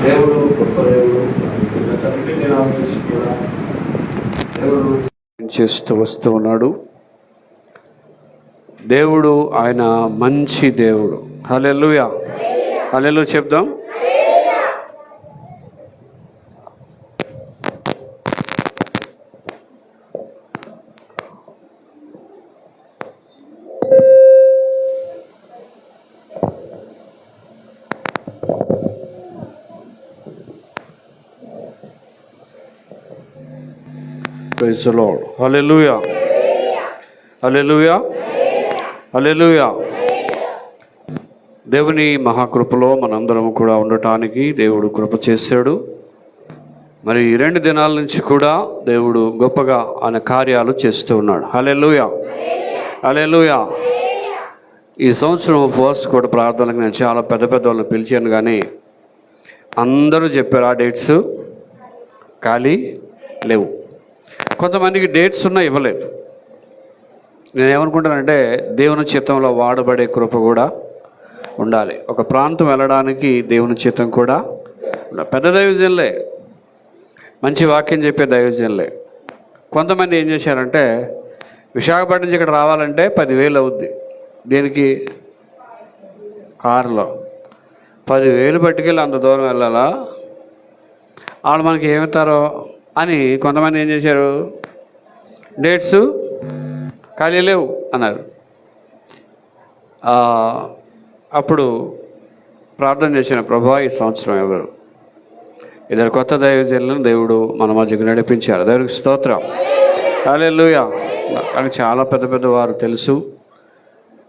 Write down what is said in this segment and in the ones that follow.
దేవుడు గొప్ప దేవుడు. తండ్రి దినాల నుంచి కూడా దేవుడు చేస్తూ వస్తూ ఉన్నాడు. దేవుడు ఆయన మంచి దేవుడు. హల్లెలూయా, హల్లెలూయా చెప్దాం. Praise the Lord. Hallelujah. Hallelujah. Hallelujah. దేవుని మహాకృపలో మనందరం కూడా ఉండటానికి దేవుడు కృప చేశాడు. మరి ఈ 2 దినాల నుంచి కూడా దేవుడు గొప్పగా ఆయన కార్యాలు చేస్తూ ఉన్నాడు. హల్లెలూయా, హల్లెలూయా. ఈ సంవత్సరం ఉపవాస కూడా ప్రార్థనలకు నేను చాలా పెద్ద వాళ్ళని పిలిచాను, కానీ అందరూ చెప్పారు ఆ డేట్స్ ఖాళీ లేవు. కొంతమందికి డేట్స్ ఉన్నా ఇవ్వలేదు. నేనేమనుకుంటానంటే దేవుని చిత్తంలో వాడబడే కృప కూడా ఉండాలి. ఒక ప్రాంతం వెళ్ళడానికి దేవుని చిత్తం కూడా పెద్ద దైవజనులే, మంచి వాక్యం చెప్పే దైవజనులే. కొంతమంది ఏం చేశారంటే విశాఖపట్నం నుంచి ఇక్కడ రావాలంటే 10,000 అవుద్ది. దేనికి? కారులో 10,000 పట్టుకెళ్ళి అంత దూరం వెళ్ళాలా? వాళ్ళు మనకి ఏమిస్తారో అని కొంతమంది ఏం చేశారు, డేట్స్ ఖాళీ లేవు అన్నారు. అప్పుడు ప్రార్థన చేసిన ప్రభువా ఈ సంవత్సరం ఎవరు 2 కొత్త దైవజనులను దేవుడు మన మధ్యకు నడిపించారు. దేవుడికి స్తోత్రం. హల్లెలూయా. నాకు చాలా పెద్ద వారు తెలుసు,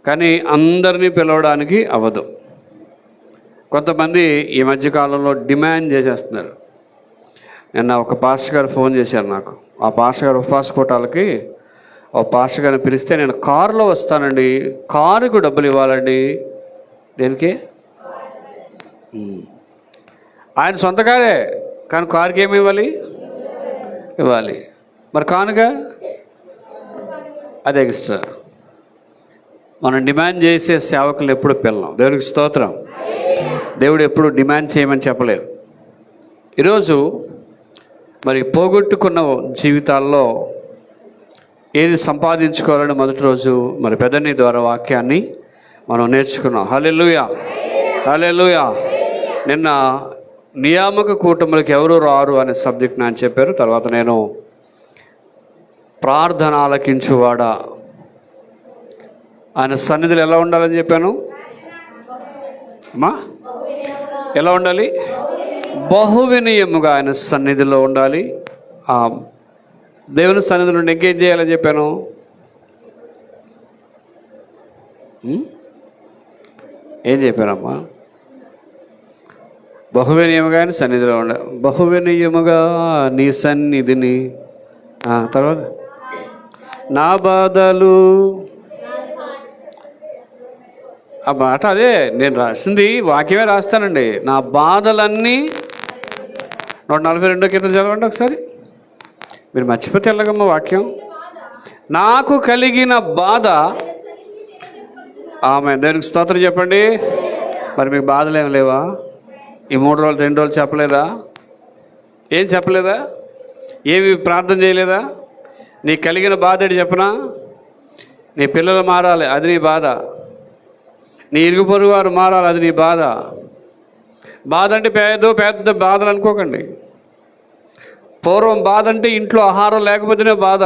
కానీ అందరినీ పిలవడానికి అవ్వదు. కొంతమంది ఈ మధ్యకాలంలో డిమాండ్ చేసేస్తున్నారు. నిన్న ఒక పాస్టర్ గారు ఫోన్ చేశారు నాకు. ఆ పాస్టర్ గారు ఉపవాస కూటాలకి ఒక పాస్టర్ గారిని పిలిస్తే, నేను కారులో వస్తానండి, కారుకు డబ్బులు ఇవ్వాలండి. దేనికి? ఆయన సొంత కారే, కానీ కారుకి ఏమి ఇవ్వాలి. మరి కానుక అది ఎక్స్ట్రా. మనం డిమాండ్ చేసే సేవకులు ఎప్పుడు పిల్లం. దేవుడికి స్తోత్రం. దేవుడు ఎప్పుడు డిమాండ్ చేయమని చెప్పలేదు. ఈరోజు మరి పోగొట్టుకున్న జీవితాల్లో ఏది సంపాదించుకోవాలని మొదటి రోజు మరి పెద్దన్ని ద్వారా వాక్యాన్ని మనం నేర్చుకున్నాం. హల్లెలూయా, హల్లెలూయా. నిన్న నియామక కూటములకు ఎవరు రారు అనే సబ్జెక్ట్ నేను చెప్పారు. తర్వాత నేను ప్రార్థన ఆలకించువాడా ఆయన సన్నిధిలో ఎలా ఉండాలని చెప్పాను. అమ్మా, ఎలా ఉండాలి? బహువినయముగా ఆయన సన్నిధిలో ఉండాలి. దేవుని సన్నిధిలో ఎంగేజ్ చేయాలని చెప్పాను. ఏం చెప్పానమ్మా? బహువినయముగా ఆయన సన్నిధిలో ఉండాలి. బహువినయముగా నీ సన్నిధిని. తర్వాత నా బాధలు. ఆ మాట అదే నేను రాసింది, వాక్యమే రాస్తానండి. నా బాధలన్నీ 142 కీర్తన చదవండి ఒకసారి. మీరు మర్చిపోతే ఎలాగమ్మ వాక్యం. నాకు కలిగిన బాధ. ఆమె దేవునికి స్తోత్రం చెప్పండి. మరి మీకు బాధలు ఏమి లేవా? ఈ 3 రోజులు 2 రోజులు చెప్పలేదా? ఏం చెప్పలేదా? ఏమి ప్రార్థన చేయలేదా? నీకు కలిగిన బాధ ఏంటి చెప్పనా? నీ పిల్లలు మారాలి, అది నీ బాధ. నీ ఇరుగు పొరుగు వారు మారాలి, అది నీ బాధ. బాధ అంటే పెద్ద బాధలు అనుకోకండి. పూర్వం బాధ అంటే ఇంట్లో ఆహారం లేకపోతేనే బాధ.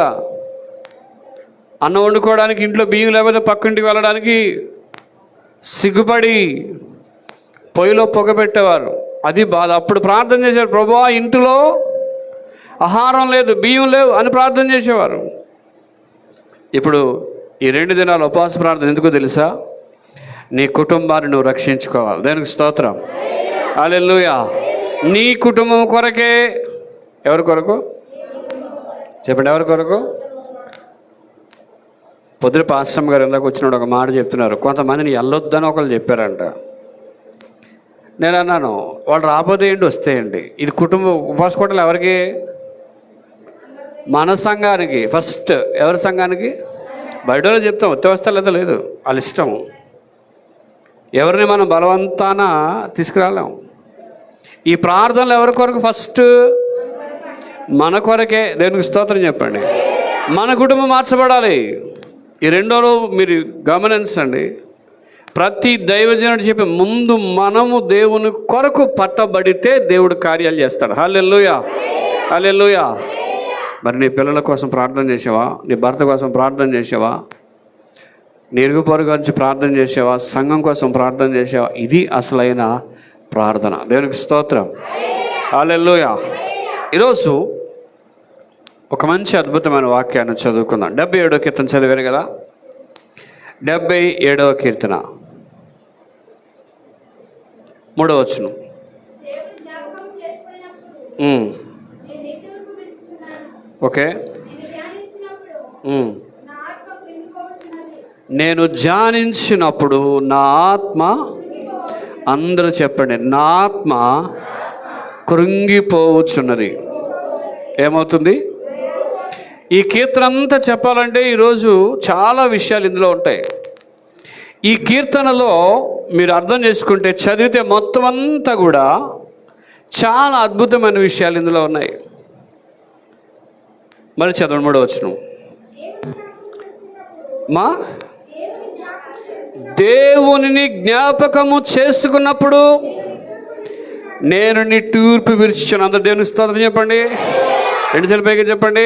అన్నం వండుకోవడానికి ఇంట్లో బియ్యం లేకపోతే పక్కింటికి వెళ్ళడానికి సిగ్గుపడి పొయ్యిలో పొగ పెట్టేవారు, అది బాధ. అప్పుడు ప్రార్థన చేశారు, ప్రభువా ఇంట్లో ఆహారం లేదు, బియ్యం లేవు అని ప్రార్థన చేసేవారు. ఇప్పుడు ఈ 2 దినాల ఉపవాస ప్రార్థన ఎందుకో తెలుసా? నీ కుటుంబాన్ని నువ్వు రక్షించుకోవాలి. దానికి స్తోత్రం. హల్లెలూయా. నీ కుటుంబం కొరకే. ఎవరి కొరకు చెప్పండి? ఎవరి కొరకు? పొద్దున పాస్టమ్ గారు ఇందాక వచ్చినప్పుడు ఒక మాట చెప్తున్నారు. కొంతమందిని వెళ్ళొద్దని ఒకళ్ళు చెప్పారంట. నేను అన్నాను, వాళ్ళు రాబోతే ఏంటి, వస్తేయండి. ఇది కుటుంబం ఉపవాస కూటలు ఎవరికి? మన సంఘానికి ఫస్ట్. ఎవరి సంఘానికి? బయటలో చెప్తాం, వస్తే వస్తా లేదా లేదు, వాళ్ళ ఇష్టం. ఎవరిని మనం బలవంతాన తీసుకురాలేం. ఈ ప్రార్థనలు ఎవరి కొరకు? ఫస్ట్ మన కొరకే. దేవునికి స్తోత్రం చెప్పండి. మన కుటుంబం మార్చబడాలి. ఈ రెండోలో మీరు గమనించండి. ప్రతి దైవజనుడు చెప్పే ముందు మనము దేవుని కొరకు పట్టబడితే దేవుడు కార్యాలు చేస్తాడు. హల్లెలూయా, హల్లెలూయా. మరి నీ పిల్లల కోసం ప్రార్థన చేసావా? నీ భర్త కోసం ప్రార్థన చేసావా? నీ ఇరుగు పొరుగు గురించి ప్రార్థన చేసావా? సంఘం కోసం ప్రార్థన చేసావా? ఇది అసలైన ప్రార్థన. దేవునికి స్తోత్రం, హల్లెలూయా. ఈరోజు ఒక మంచి అద్భుతమైన వాక్యాన్ని చదువుకుందాం. 77వ కీర్తన చదివారు కదా? 77వ కీర్తన 3వ వచనం. ఓకే. నేను ధ్యానించినప్పుడు నా ఆత్మ, అందరూ చెప్పండి, నా ఆత్మ కృంగిపోవచ్చున్నది. ఏమవుతుంది? ఈ కీర్తన అంతా చెప్పాలంటే ఈరోజు చాలా విషయాలు ఇందులో ఉంటాయి. ఈ కీర్తనలో మీరు అర్థం చేసుకుంటే, చదివితే మొత్తం అంతా కూడా చాలా అద్భుతమైన విషయాలు ఇందులో ఉన్నాయి. మరి చదవండి 3వ వచనం. మా దేవునిని జ్ఞాపకము చేసుకున్నప్పుడు నేను నిట్టూర్పు విడిచాను. అందరు దేవుని స్తోత్రం చెప్పండి. 2 సార్లు పైగా చెప్పండి.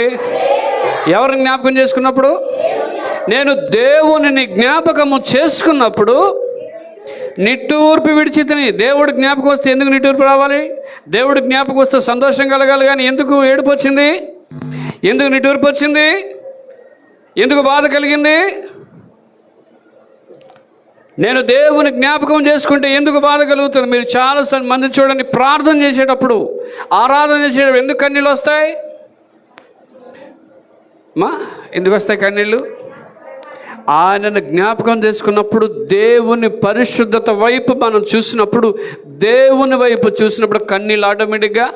ఎవరిని జ్ఞాపకం చేసుకున్నప్పుడు? నేను దేవునిని జ్ఞాపకము చేసుకున్నప్పుడు నిట్టూర్పు విడిచితిని. దేవుడు జ్ఞాపకం వస్తే ఎందుకు నిట్టూర్పు రావాలి? దేవుడు జ్ఞాపకం వస్తే సంతోషం కలగాలి, కానీ ఎందుకు ఏడుపు వచ్చింది? ఎందుకు నిట్టూర్పు వచ్చింది? ఎందుకు బాధ కలిగింది? నేను దేవుని జ్ఞాపకం చేసుకుంటే ఎందుకు బాధ కలుగుతుంది? మీరు చాలా మంది చూడండి, ప్రార్థన చేసేటప్పుడు, ఆరాధన చేసేటప్పుడు ఎందుకు కన్నీళ్ళు వస్తాయి? ఎందుకు వస్తాయి కన్నీళ్ళు? ఆయనను జ్ఞాపకం చేసుకున్నప్పుడు, దేవుని పరిశుద్ధత వైపు మనం చూసినప్పుడు, దేవుని వైపు చూసినప్పుడు కన్నీళ్ళు ఆటోమేటిక్గా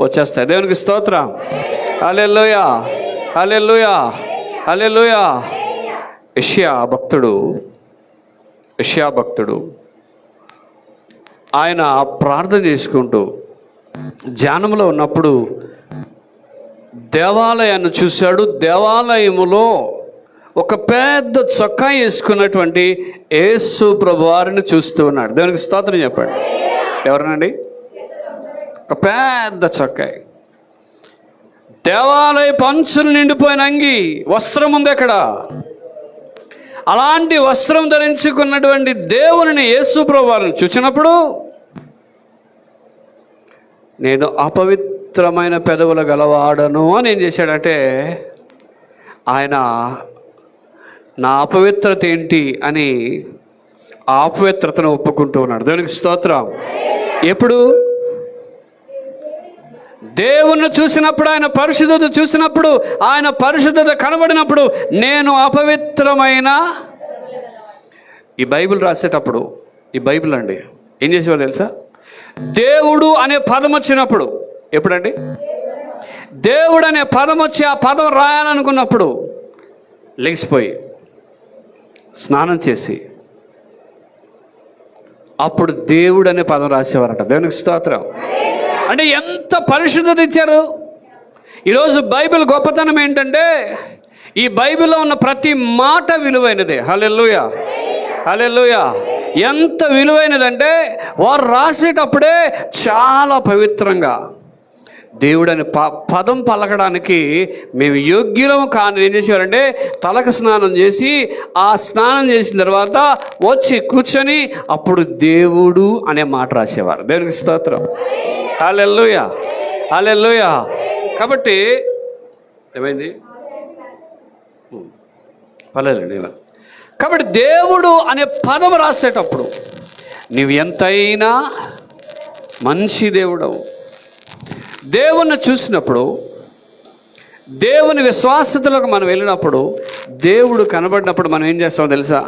వచ్చేస్తాయి. దేవునికి స్తోత్రం, హల్లెలూయా, హల్లెలూయా, హల్లెలూయా. యెషయా భక్తుడు ఆయన ప్రార్థన చేసుకుంటూ ధ్యానంలో ఉన్నప్పుడు దేవాలయాన్ని చూశాడు. దేవాలయములో ఒక పెద్ద చొక్కా వేసుకున్నటువంటి యేసు ప్రభువారిని చూస్తూ ఉన్నాడు. దేవునికి స్తోత్రం చెప్పండి. ఎవరనండి? ఒక పెద్ద చొక్కాయి, దేవాలయ పంచులు నిండిపోయిన అంగి, వస్త్రం ఉంది అక్కడ. అలాంటి వస్త్రం ధరించుకున్నటువంటి దేవుని యేసు ప్రభువారిని చూసినప్పుడు, నేను అపవిత్రమైన పెదవులు గలవాడను అని ఏం చేశాడంటే, ఆయన నా అపవిత్రత ఏంటి అని ఆ అపవిత్రతను ఒప్పుకుంటూ ఉన్నాడు. దేవునికి స్తోత్రం. ఎప్పుడు? దేవుణ్ణి చూసినప్పుడు, ఆయన పరిశుద్ధత చూసినప్పుడు, ఆయన పరిశుద్ధత కనబడినప్పుడు, నేను అపవిత్రమైన. ఈ బైబిల్ రాసేటప్పుడు, ఈ బైబిల్ అండి ఏం చేసేవారు తెలుసా? దేవుడు అనే పదం వచ్చినప్పుడు, ఎప్పుడండి? దేవుడు అనే పదం వచ్చి ఆ పదం రాయాలనుకున్నప్పుడు లెగిసిపోయి స్నానం చేసి అప్పుడు దేవుడు అనే పదం రాసేవారట. దేవునికి స్తోత్రం. అంటే ఎంత పరిశుద్ధత ఇచ్చారు. ఈరోజు బైబిల్ గొప్పతనం ఏంటంటే, ఈ బైబిల్లో ఉన్న ప్రతి మాట విలువైనదే. హల్లెలూయా, హల్లెలూయా. ఎంత విలువైనదంటే, వారు రాసేటప్పుడే చాలా పవిత్రంగా దేవుడని పదం పలకడానికి మేము యోగ్యులము కాని ఏం చేసేవారంటే, తలకు స్నానం చేసి, ఆ స్నానం చేసిన తర్వాత వచ్చి కూర్చొని అప్పుడు దేవుడు అనే మాట రాసేవారు. దేవునికి స్తోత్రం, హల్లెలూయా, హల్లెలూయా. కాబట్టి ఏమైంది? పర్లేదండి. కాబట్టి దేవుడు అనే పదం రాసేటప్పుడు నీవు ఎంతైనా మంచి దేవుడవు. దేవుణ్ణి చూసినప్పుడు, దేవుని విశ్వాసతలోకి మనం వెళ్ళినప్పుడు, దేవుడు కనబడినప్పుడు మనం ఏం చేస్తామో తెలుసా?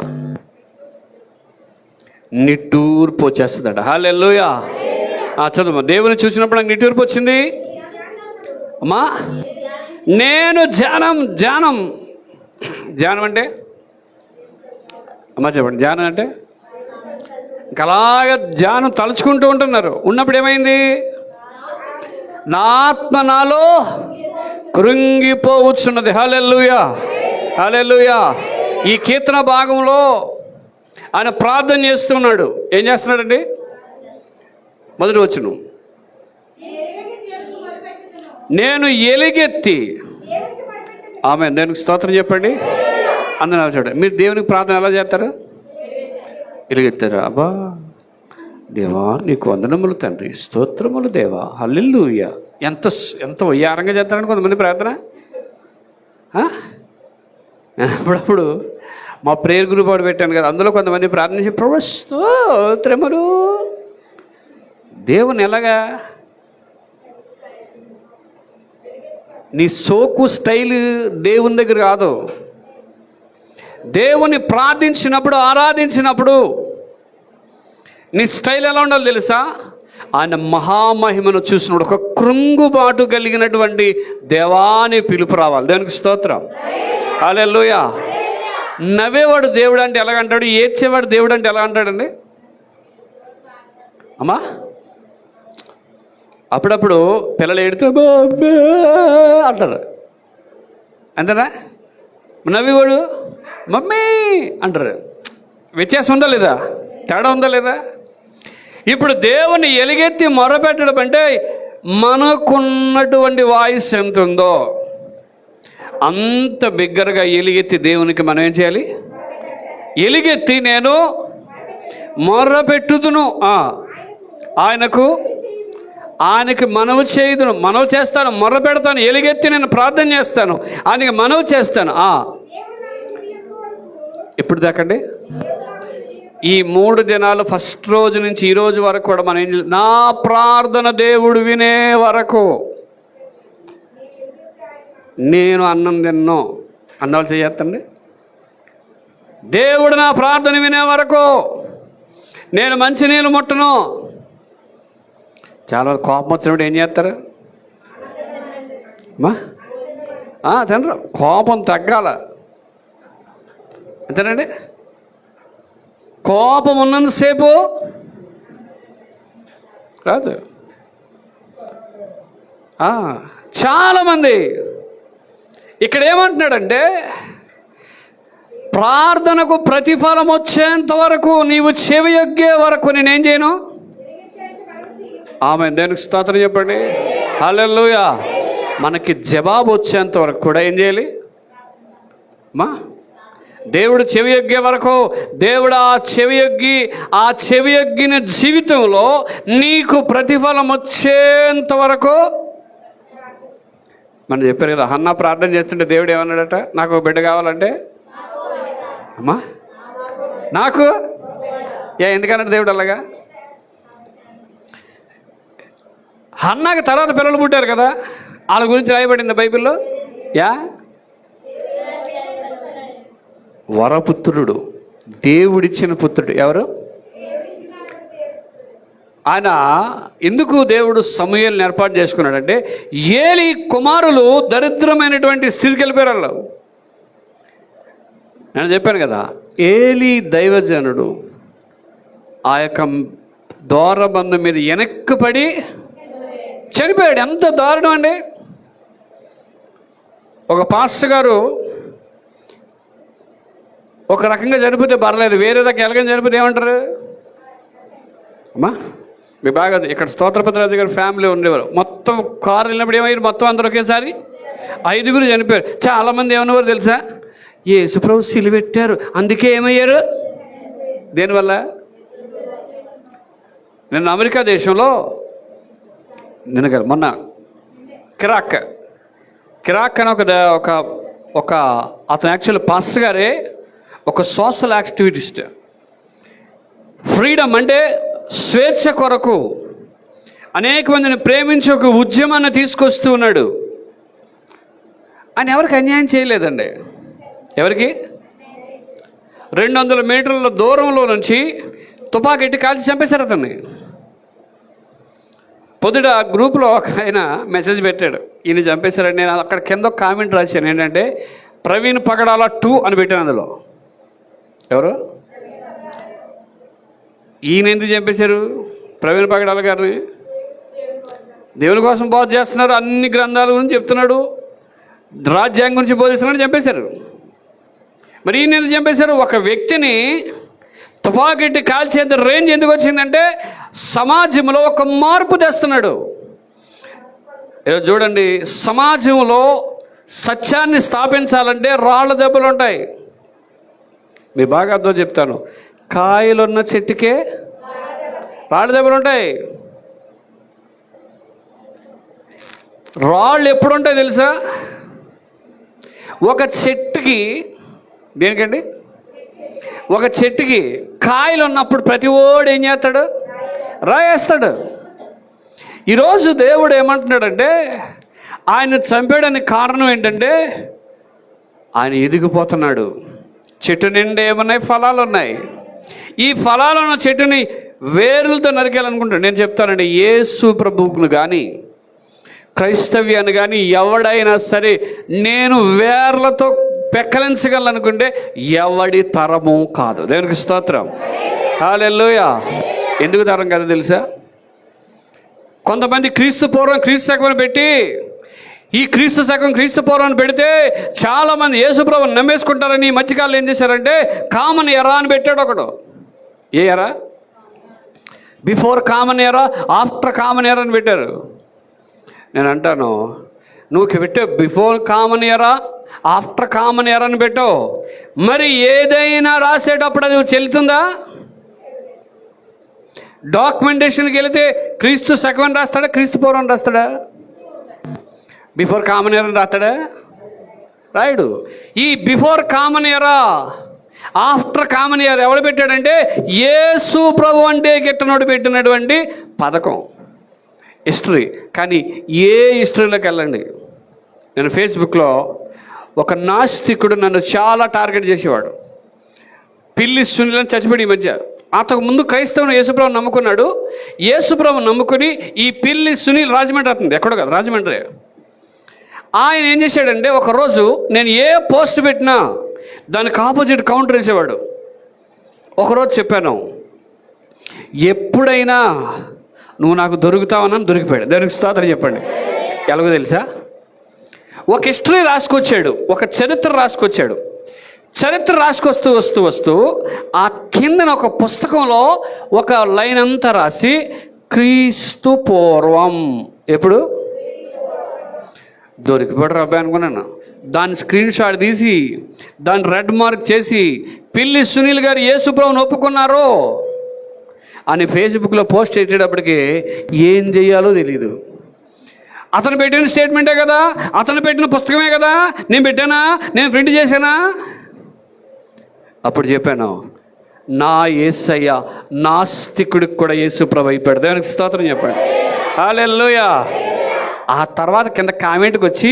నిట్టూర్పు వచ్చేస్తుందట. హల్లెలూయా. చదువు. దేవుని చూసినప్పుడు నాకు నిట్టూర్పు వచ్చింది అమ్మా. నేను ధ్యానం అంటే అమ్మా చెప్పండి. ధ్యానం అంటే అలాగ ధ్యానం తలుచుకుంటూ ఉంటున్నారు. ఉన్నప్పుడు ఏమైంది? నా ఆత్మ నాలో కృంగిపోవచ్చున్నది. హల్లెలూయా, హల్లెలూయా. ఈ కీర్తన భాగంలో ఆయన ప్రార్థన చేస్తున్నాడు. ఏం చేస్తున్నాడండి? మొదటి వచనం, నేను ఎలుగెత్తి. ఆమె దేవునికి స్తోత్రం చెప్పండి. అందరూ చూడండి, మీరు దేవునికి ప్రార్థన ఎలా చేస్తారు? ఎలుగెత్తారు. అబ్బా దేవా నీకు వందనములు తండ్రి, స్తోత్రములు దేవా, హల్లెలూయా. ఎంత ఎంత వయ్యారంగా చేస్తారని కొంతమంది ప్రార్థన. అప్పుడప్పుడు మా ప్రేయర్ గ్రూప్ వాడు పెట్టాను కదా, అందులో కొంతమంది ప్రార్థన చేసి ప్రభు స్తోత్రములు. దేవుని ఎలాగా? నీ సోకు స్టైల్ దేవుని దగ్గర కాదు. దేవుని ప్రార్థించినప్పుడు, ఆరాధించినప్పుడు నీ స్టైల్ ఎలా ఉండాలో తెలుసా? ఆయన మహామహిమను చూసినప్పుడు ఒక కృంగుబాటు కలిగినటువంటి దేవాని పిలుపు రావాలి. దేవునికి స్తోత్రం, హల్లెలూయా. నవ్వేవాడు దేవుడు అంటే ఎలాగంటాడు? ఏడ్చేవాడు దేవుడు అంటే ఎలా అంటాడండి? అమ్మా అప్పుడప్పుడు పిల్లలు ఏడితే అంటారు, అంతేనా? నవ్వేవాడు మమ్మీ అంటారు. వ్యత్యాసం ఉందా లేదా? తేడా ఉందా లేదా? ఇప్పుడు దేవుని ఎలుగెత్తి మొరపెట్టడం అంటే మనకున్నటువంటి వాయిస్ ఎంత ఉందో అంత బిగ్గరగా ఎలుగెత్తి దేవునికి మనం ఏం చేయాలి? ఎలుగెత్తి నేను మొరపెట్టుదును, ఆయనకి మనవి చేయుదును, మనవి చేస్తాను, మొర్ర పెడతాను, ఎలుగెత్తి నేను ప్రార్థన చేస్తాను, ఆయనకి మనవి చేస్తాను. ఎప్పుడు దాకండి? ఈ 3 దినాలు, ఫస్ట్ రోజు నుంచి ఈ రోజు వరకు కూడా మనం ఏం చేయాలి? నా ప్రార్థన దేవుడు వినే వరకు నేను అన్నం తిన్నో అన్నవాళ్ళు చేయొద్దండి. దేవుడు నా ప్రార్థన వినే వరకు నేను మంచినీళ్ళు ముట్టను. చాలా కోపం వచ్చినప్పుడు ఏం చేస్తారు? తినరు. కోపం తగ్గాల, అంతేనండి. కోపం ఉన్నంతసేపు రాదు. చాలామంది ఇక్కడ ఏమంటున్నాడంటే, ప్రార్థనకు ప్రతిఫలం వచ్చేంత వరకు, నీవు చెవియొగ్గే వరకు నేనేం చేయను. ఆమె దేవునికి స్తోత్రం చెప్పండి, హల్లెలూయా. మనకి జవాబు వచ్చేంత వరకు కూడా ఏం చేయాలి? దేవుడు చెవియొగ్గే వరకు, దేవుడు ఆ చెవియొగ్గిన జీవితంలో నీకు ప్రతిఫలం వచ్చేంత వరకు. మనం చెప్పారు కదా, హన్నా ప్రార్థన చేస్తుంటే దేవుడు ఏమన్నాడట? నాకు ఒక బిడ్డ కావాలంటే అమ్మా నాకు ఎందుకన్నాడు దేవుడు అలాగా? హన్నాకి తర్వాత పిల్లలు పుట్టారు కదా, వాళ్ళ గురించి రాయబడింది బైబిల్లో. వరపుత్రుడు, దేవుడిచ్చిన పుత్రుడు. ఎవరు ఆయన? ఎందుకు దేవుడు సమూయేలుని ఏర్పాటు చేసుకున్నాడంటే, ఏలీ కుమారులు దరిద్రమైనటువంటి స్థితికి వెళ్ళిపోయారు వాళ్ళు. నేను చెప్పాను కదా, ఏలీ దైవజనుడు ఆ యొక్క దూరబంధం మీద వెనక్కుపడి చనిపోయాడు. ఎంత దారుణం అండి! ఒక పాస్టర్ గారు ఒక రకంగా చనిపోతే పర్లేదు, వేరే రకంగా ఎలాగని చనిపోతే ఏమంటారు? అమ్మా మీ బాగా ఇక్కడ స్తోత్రపతిరాజు గారి ఫ్యామిలీ ఉండేవారు. మొత్తం కారు వెళ్ళినప్పుడు ఏమయ్యారు? మొత్తం అందరూ ఒకేసారి 5 చనిపోయారు. చాలామంది ఏమన్నవారు తెలుసా? యేసుప్రభు సిలువెట్టారు అందుకే ఏమయ్యారు? దేనివల్ల? నేను అమెరికా దేశంలో మొన్న కిరాక్ అని ఒక అతను యాక్చువల్ పాస్టర్ గారే ఒక సోషల్ యాక్టివిస్ట్. ఫ్రీడమ్ అంటే స్వేచ్ఛ కొరకు అనేక మందిని ప్రేమించి ఒక ఉద్యమాన్ని తీసుకొస్తూ ఉన్నాడు. ఆయన ఎవరికి అన్యాయం చేయలేదండి. ఎవరికి? 200 మీటర్ల దూరంలో నుంచి తుపాకెట్టి కాల్చి చంపేశారు అతన్ని. పొద్దుట ఆ గ్రూప్లో ఒక ఆయన మెసేజ్ పెట్టాడు, ఈయన చంపేశారని. నేను అక్కడ కింద కామెంట్ రాశాను, ఏంటంటే ప్రవీణ్ పగడాల 2 అని పెట్టాను. అందులో ఎవరు? ఈయన ఎందుకు చంపేశారు? ప్రవీణ్ పగడాల గారిని దేవుని కోసం బోధ చేస్తున్నారు, అన్ని గ్రంథాల గురించి చెప్తున్నాడు, రాజ్యాంగం గురించి బోధిస్తున్నాడు, చంపేశారు. మరి ఈయన ఎందుకు చంపేశారు? ఒక వ్యక్తిని తుపాకెట్టి కాల్చేంత రేంజ్ ఎందుకు వచ్చిందంటే సమాజంలో ఒక మార్పు తెస్తున్నాడు. చూడండి, సమాజంలో సత్యాన్ని స్థాపించాలంటే రాళ్ళ దెబ్బలు ఉంటాయి. మీ బాగా అర్థం చెప్తాను. కాయలున్న చెట్టుకే రాళ్ళ దెబ్బలు ఉంటాయి. రాళ్ళు ఎప్పుడు ఉంటాయి తెలుసా? ఒక చెట్టుకి, దేనికండి, ఒక చెట్టుకి కాయలు ఉన్నప్పుడు ప్రతి ఓడు ఏం చేస్తాడు? రాయేస్తాడు. ఈరోజు దేవుడు ఏమంటున్నాడంటే ఆయన చంపేయడానికి కారణం ఏంటంటే ఆయన ఎదిగిపోతున్నాడు. చెట్టు నిండా ఏమన్నాయి? ఫలాలు ఉన్నాయి. ఈ ఫలాలు ఉన్న చెట్టుని వేరులతో నరికేయాలనుకుంటాడు. నేను చెప్తానండి, యేసు ప్రభువును కానీ క్రైస్తవ్యాన్ని కానీ ఎవడైనా సరే నేను వేర్లతో పెక్కలించగలనుకుంటే ఎవడి తరము కాదు. దేవునికి స్తోత్రం, హల్లెలూయా. ఎందుకు తరం కదా తెలుసా? కొంతమంది క్రీస్తు పూర్వం క్రీస్తు శకం పెట్టి ఈ క్రీస్తు శకం క్రీస్తు పూర్వాన్ని పెడితే చాలామంది యేసుప్రభుని నమ్మేసుకుంటారని ఈ మధ్యకాలంలో ఏం చేశారంటే కామన్ ఎరా అని పెట్టాడు ఒకడు. ఏ ఎరా? బిఫోర్ కామన్ ఎరా, ఆఫ్టర్ కామన్ ఎరా అని పెట్టారు. నేను అంటాను, నువ్వు పెట్టే బిఫోర్ కామన్ ఎరా, ఆఫ్టర్ కామన్ ఎరా అని పెట్టావు, మరి ఏదైనా రాసేటప్పుడు అది చెల్లుతుందా? డాక్యుమెంటేషన్కి వెళితే క్రీస్తు శకం రాస్తాడా, క్రీస్తు పూర్వం రాస్తాడా? బిఫోర్ కామన్ ఎరా రాస్తాడా? రాయుడు. ఈ బిఫోర్ కామన్ ఎరా, ఆఫ్టర్ కామన్ ఎరా ఎవడు పెట్టాడంటే యేసు ప్రభు అంటే గిట్టనోడు పెట్టినటువంటి పథకం, హిస్టరీ. కానీ ఏ హిస్టరీలోకి వెళ్ళండి, నేను ఫేస్బుక్లో ఒక నాస్తికుడు నన్ను చాలా టార్గెట్ చేసేవాడు. పిల్లి సునీలని చచ్చిపోయి ఈ మధ్య. అంతకు ముందు క్రైస్తవుని యేసుప్రభు నమ్ముకున్నాడు. యేసుప్రభు నమ్ముకుని ఈ పిల్లి సునీల్ రాజమండ్రి అవుతుంది, ఎక్కడో కదా, రాజమండ్రి. ఆయన ఏం చేశాడంటే ఒకరోజు నేను ఏ పోస్ట్ పెట్టినా దానికి ఆపోజిట్ కౌంటర్ వేసేవాడు. ఒకరోజు చెప్పాను, ఎప్పుడైనా నువ్వు నాకు దొరుకుతావని దొరికిపోయాడు. దానికి స్తోత్రం చెప్పండి. ఎలాగో తెలుసా? ఒక హిస్టరీ రాసుకొచ్చాడు, ఒక చరిత్ర రాసుకొచ్చాడు. చరిత్ర రాసుకొస్తూ వస్తూ వస్తూ ఆ కిందన ఒక పుస్తకంలో ఒక లైన్ అంతా రాసి క్రీస్తు పూర్వం, ఎప్పుడు దొరికిపోయాడు అబ్బాయి అనుకున్నాను. దాన్ని స్క్రీన్ షాట్ తీసి దాన్ని రెడ్ మార్క్ చేసి పిల్లి సునీల్ గారు యేసుప్రభుని ఒప్పుకున్నారు అని ఫేస్బుక్లో పోస్ట్ చేసేటప్పటికి ఏం చేయాలో తెలియదు. అతను పెట్టిన స్టేట్మెంటే కదా, అతను పెట్టిన పుస్తకమే కదా, నేను పెట్టానా, నేను ప్రింట్ చేశానా? అప్పుడు చెప్పాను, నా యేసయ్య నాస్తికుడికి కూడా యేసుప్రభు అయిపోయాడు. దేవునికి స్తోత్రం చెప్పండి, హల్లెలూయా. ఆ తర్వాత కింద కామెంట్కి వచ్చి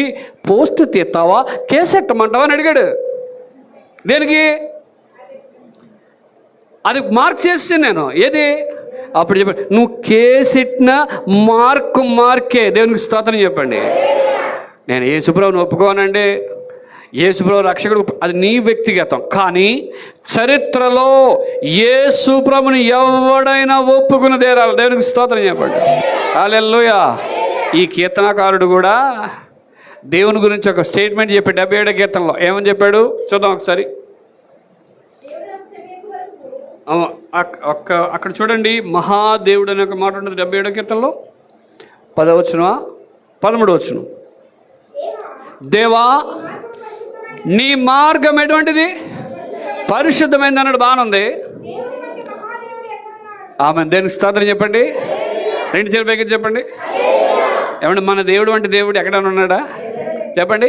పోస్ట్ తీస్తావా, కేసు ఎట్టమంటావా అని అడిగాడు. దేనికి? అది మార్క్ చేస్తే నేను ఏది అప్పుడు చెప్పాను, నువ్వు కేసు ఎట్టిన మార్కే. దేవునికి స్తోత్రం చెప్పండి. నేను యేసుప్రభుని ఒప్పుకోనండి, యేసుప్రభు రక్షకుడు, అది నీ వ్యక్తిగతం. కానీ చరిత్రలో యేసుప్రభుని ఎవడైనా ఒప్పుకుని తీరాలి. దేవునికి స్తోత్రం చెప్పండి, హల్లెలూయా. ఈ కీర్తనకారుడు కూడా దేవుని గురించి ఒక స్టేట్మెంట్ చెప్పాడు 77వ కీర్తనలో. ఏమని చెప్పాడు చూద్దాం ఒకసారి. అక్కడ చూడండి, మహాదేవుడు అనే ఒక మాట ఉంటుంది 77వ కీర్తనలో 10వ వచనం 13వ వచనం. దేవా నీ మార్గం ఎటువంటిది? పరిశుద్ధమైంది అన్నాడు. బాగుంది. ఆమె దేనికి స్తోత్రం చెప్పండి. 2 చేతుల పైకి చెప్పండి. ఏమంటే మన దేవుడు అంటే దేవుడు ఎక్కడైనా ఉన్నాడా చెప్పండి.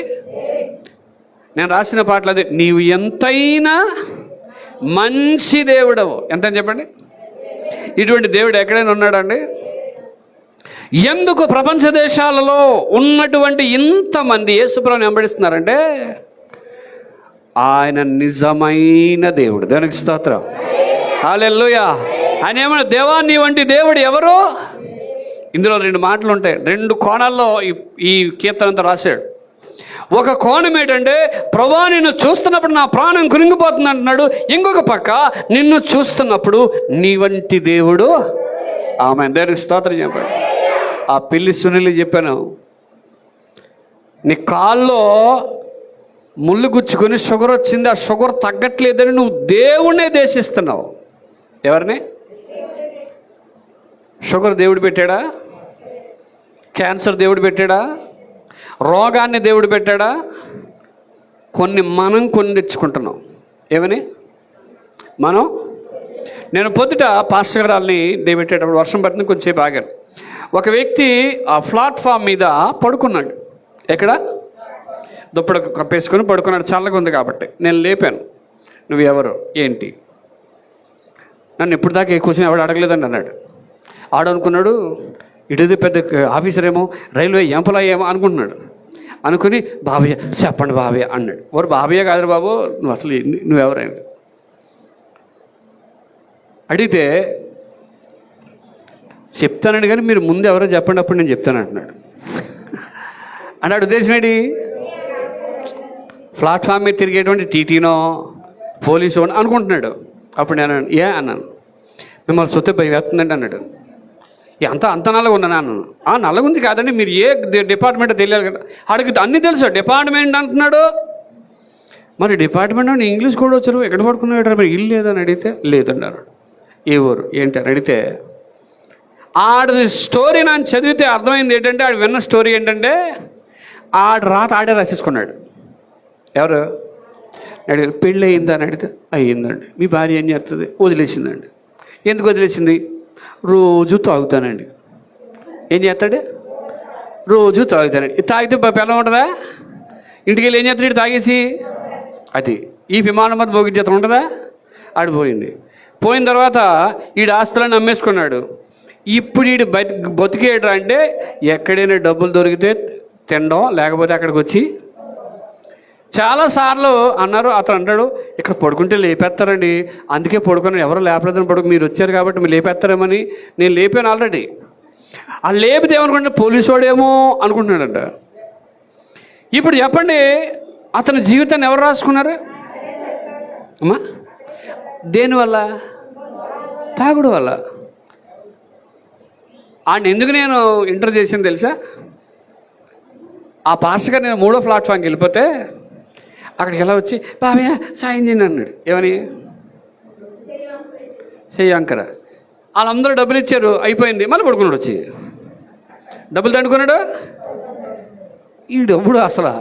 నేను రాసిన పాటలు అదే, నీవు ఎంతైనా మంచి దేవుడవు. ఎంత చెప్పండి. ఇటువంటి దేవుడు ఎక్కడైనా ఉన్నాడండి? ఎందుకు ప్రపంచ దేశాలలో ఉన్నటువంటి ఇంతమంది యేసుప్రభుని వెంబడిస్తున్నారంటే ఆయన నిజమైన దేవుడు. దానికి స్తోత్రం, హల్లెలూయా. ఆయన ఏమన్నా, దేవా నీ వంటి దేవుడు ఎవరు? ఇందులో 2 మాటలు ఉంటాయి, 2 కోణాల్లో ఈ కీర్తన అంతా రాశాడు. ఒక కోణం ఏంటంటే, ప్రభువా నిన్ను చూస్తున్నప్పుడు నా ప్రాణం కురింగిపోతుంది అంటున్నాడు. ఇంకొక పక్క నిన్ను చూస్తున్నప్పుడు నీ వంటి దేవుడు ఆమె దేవునికి స్తోత్రం చెప్పాడు. ఆ పిల్లి సునీలు చెప్పాను, నీ కాల్లో ముళ్ళు గుచ్చుకొని షుగర్ వచ్చింది, ఆ షుగర్ తగ్గట్లేదని నువ్వు దేవుణ్ణే దేశిస్తున్నావు. ఎవరిని? షుగర్ దేవుడు పెట్టాడా? క్యాన్సర్ దేవుడు పెట్టాడా? రోగాన్ని దేవుడు పెట్టాడా? మనం తెచ్చుకుంటున్నాం. ఏమని మనం? నేను పొద్దుట పాస్టర్ గారు వాళ్ళని పెట్టేటప్పుడు వర్షం పడుతుంది, కొంచెంసేపు ఆగారు. ఒక వ్యక్తి ఆ ప్లాట్ఫామ్ మీద పడుకున్నాడు. ఎక్కడ? దుప్పటి కప్పేసుకొని పడుకున్నాడు, చల్లగా ఉంది కాబట్టి. నేను లేపాను, నువ్వు ఎవరు ఏంటి, నన్ను ఇప్పుడు దాకా ఏ క్వశ్చన్ ఎవడు అడగలేదని అన్నాడు. ఆడనుకున్నాడు ఇటుది పెద్ద ఆఫీసర్ ఏమో, రైల్వే ఎంప్లాయీ ఏమో అనుకుంటున్నాడు. అనుకుని బాబయ్య చెప్పండి బాబయ్య అన్నాడు. ఎవరు బాబయ్య కాదు బాబు, నువ్వు అసలు నువ్వెవరైనా అడిగితే చెప్తానండి, కానీ మీరు ముందు ఎవరో చెప్పండి, అప్పుడు నేను చెప్తాను అంటున్నాడు. అన్నాడు. ఉద్దేశం ఏంటి? ప్లాట్ఫామ్ మీద తిరిగేటువంటి టీటీనో పోలీసు అనుకుంటున్నాడు. అప్పుడు నేను అన్నాను, మిమ్మల్ని సొత్తే భయం వేస్తుందండి అన్నాడు. అంత నల్లగా ఉన్నా అన్నాను. నల్లగుంది కాదండి, మీరు ఏ డిపార్ట్మెంట్ తెలియాలి కదా. అడిగితే అన్నీ తెలుసు, డిపార్ట్మెంట్ అంటున్నాడు. మరి డిపార్ట్మెంట్ అని ఇంగ్లీష్ కూడా వచ్చారు, ఎక్కడ పడుకున్నాడు, మరి ఇల్లు లేదని అడిగితే లేదండి అన్నాడు. ఏ ఊరు ఏంటి అని అడిగితే ఆడి స్టోరీ నన్ను చదివితే అర్థమైంది ఏంటంటే, ఆడు విన్న స్టోరీ ఏంటంటే, ఆడే రాసేసుకున్నాడు. ఎవరు అడిగారు? పెళ్ళి అయిందా అని అడిగితే అయ్యిందండి. మీ భార్య ఏం చేస్తుంది? వదిలేసిందండి. ఎందుకు వదిలేసింది? రోజు తాగుతానండి. ఏం చేస్తాడు? రోజు తాగుతానండి. తాగితే పిల్ల ఉంటుందా? ఇంటికి వెళ్ళి ఏం చేస్తాడు? తాగేసి అది ఈ విమానం మీద భోగి చేత ఉంటుందా? ఆడిపోయింది. పోయిన తర్వాత ఈడు ఆస్తులను అమ్మేసుకున్నాడు. ఇప్పుడు ఈడు బతికేయడం అంటే ఎక్కడైనా డబ్బులు దొరికితే తినడం, లేకపోతే అక్కడికి వచ్చి చాలాసార్లు అన్నారు. అతను అంటాడు, ఇక్కడ పడుకుంటే లేపేస్తారండి, అందుకే పడుకున్నాను, ఎవరు లేపలేదని మీరు వచ్చారు కాబట్టి మీరు లేపేస్తారేమని నేను లేపాను ఆల్రెడీ. ఆ లేపితే ఏమనుకుంటే పోలీసు వాడేమో అనుకుంటున్నాడంట. ఇప్పుడు చెప్పండి, అతని జీవితాన్ని ఎవరు రాసుకున్నారు అమ్మా? దేనివల్ల? తాగుడు వల్ల. ఆయన ఎందుకు నేను ఇంటర్వ్యూ చేసింది తెలుసా? ఆ పాస్టర్ గారు నేను 3వ ప్లాట్ఫామ్కి వెళ్ళిపోతే అక్కడికి ఎలా వచ్చి బాబయ్య సాయం చేయండి అన్నాడు. ఏమని? చెయ్యంకర. వాళ్ళందరూ డబ్బులు ఇచ్చారు, అయిపోయింది. మళ్ళీ పడుకున్నాడు, వచ్చి డబ్బులు దండుకున్నాడు. ఈ డబ్బుడు అసలు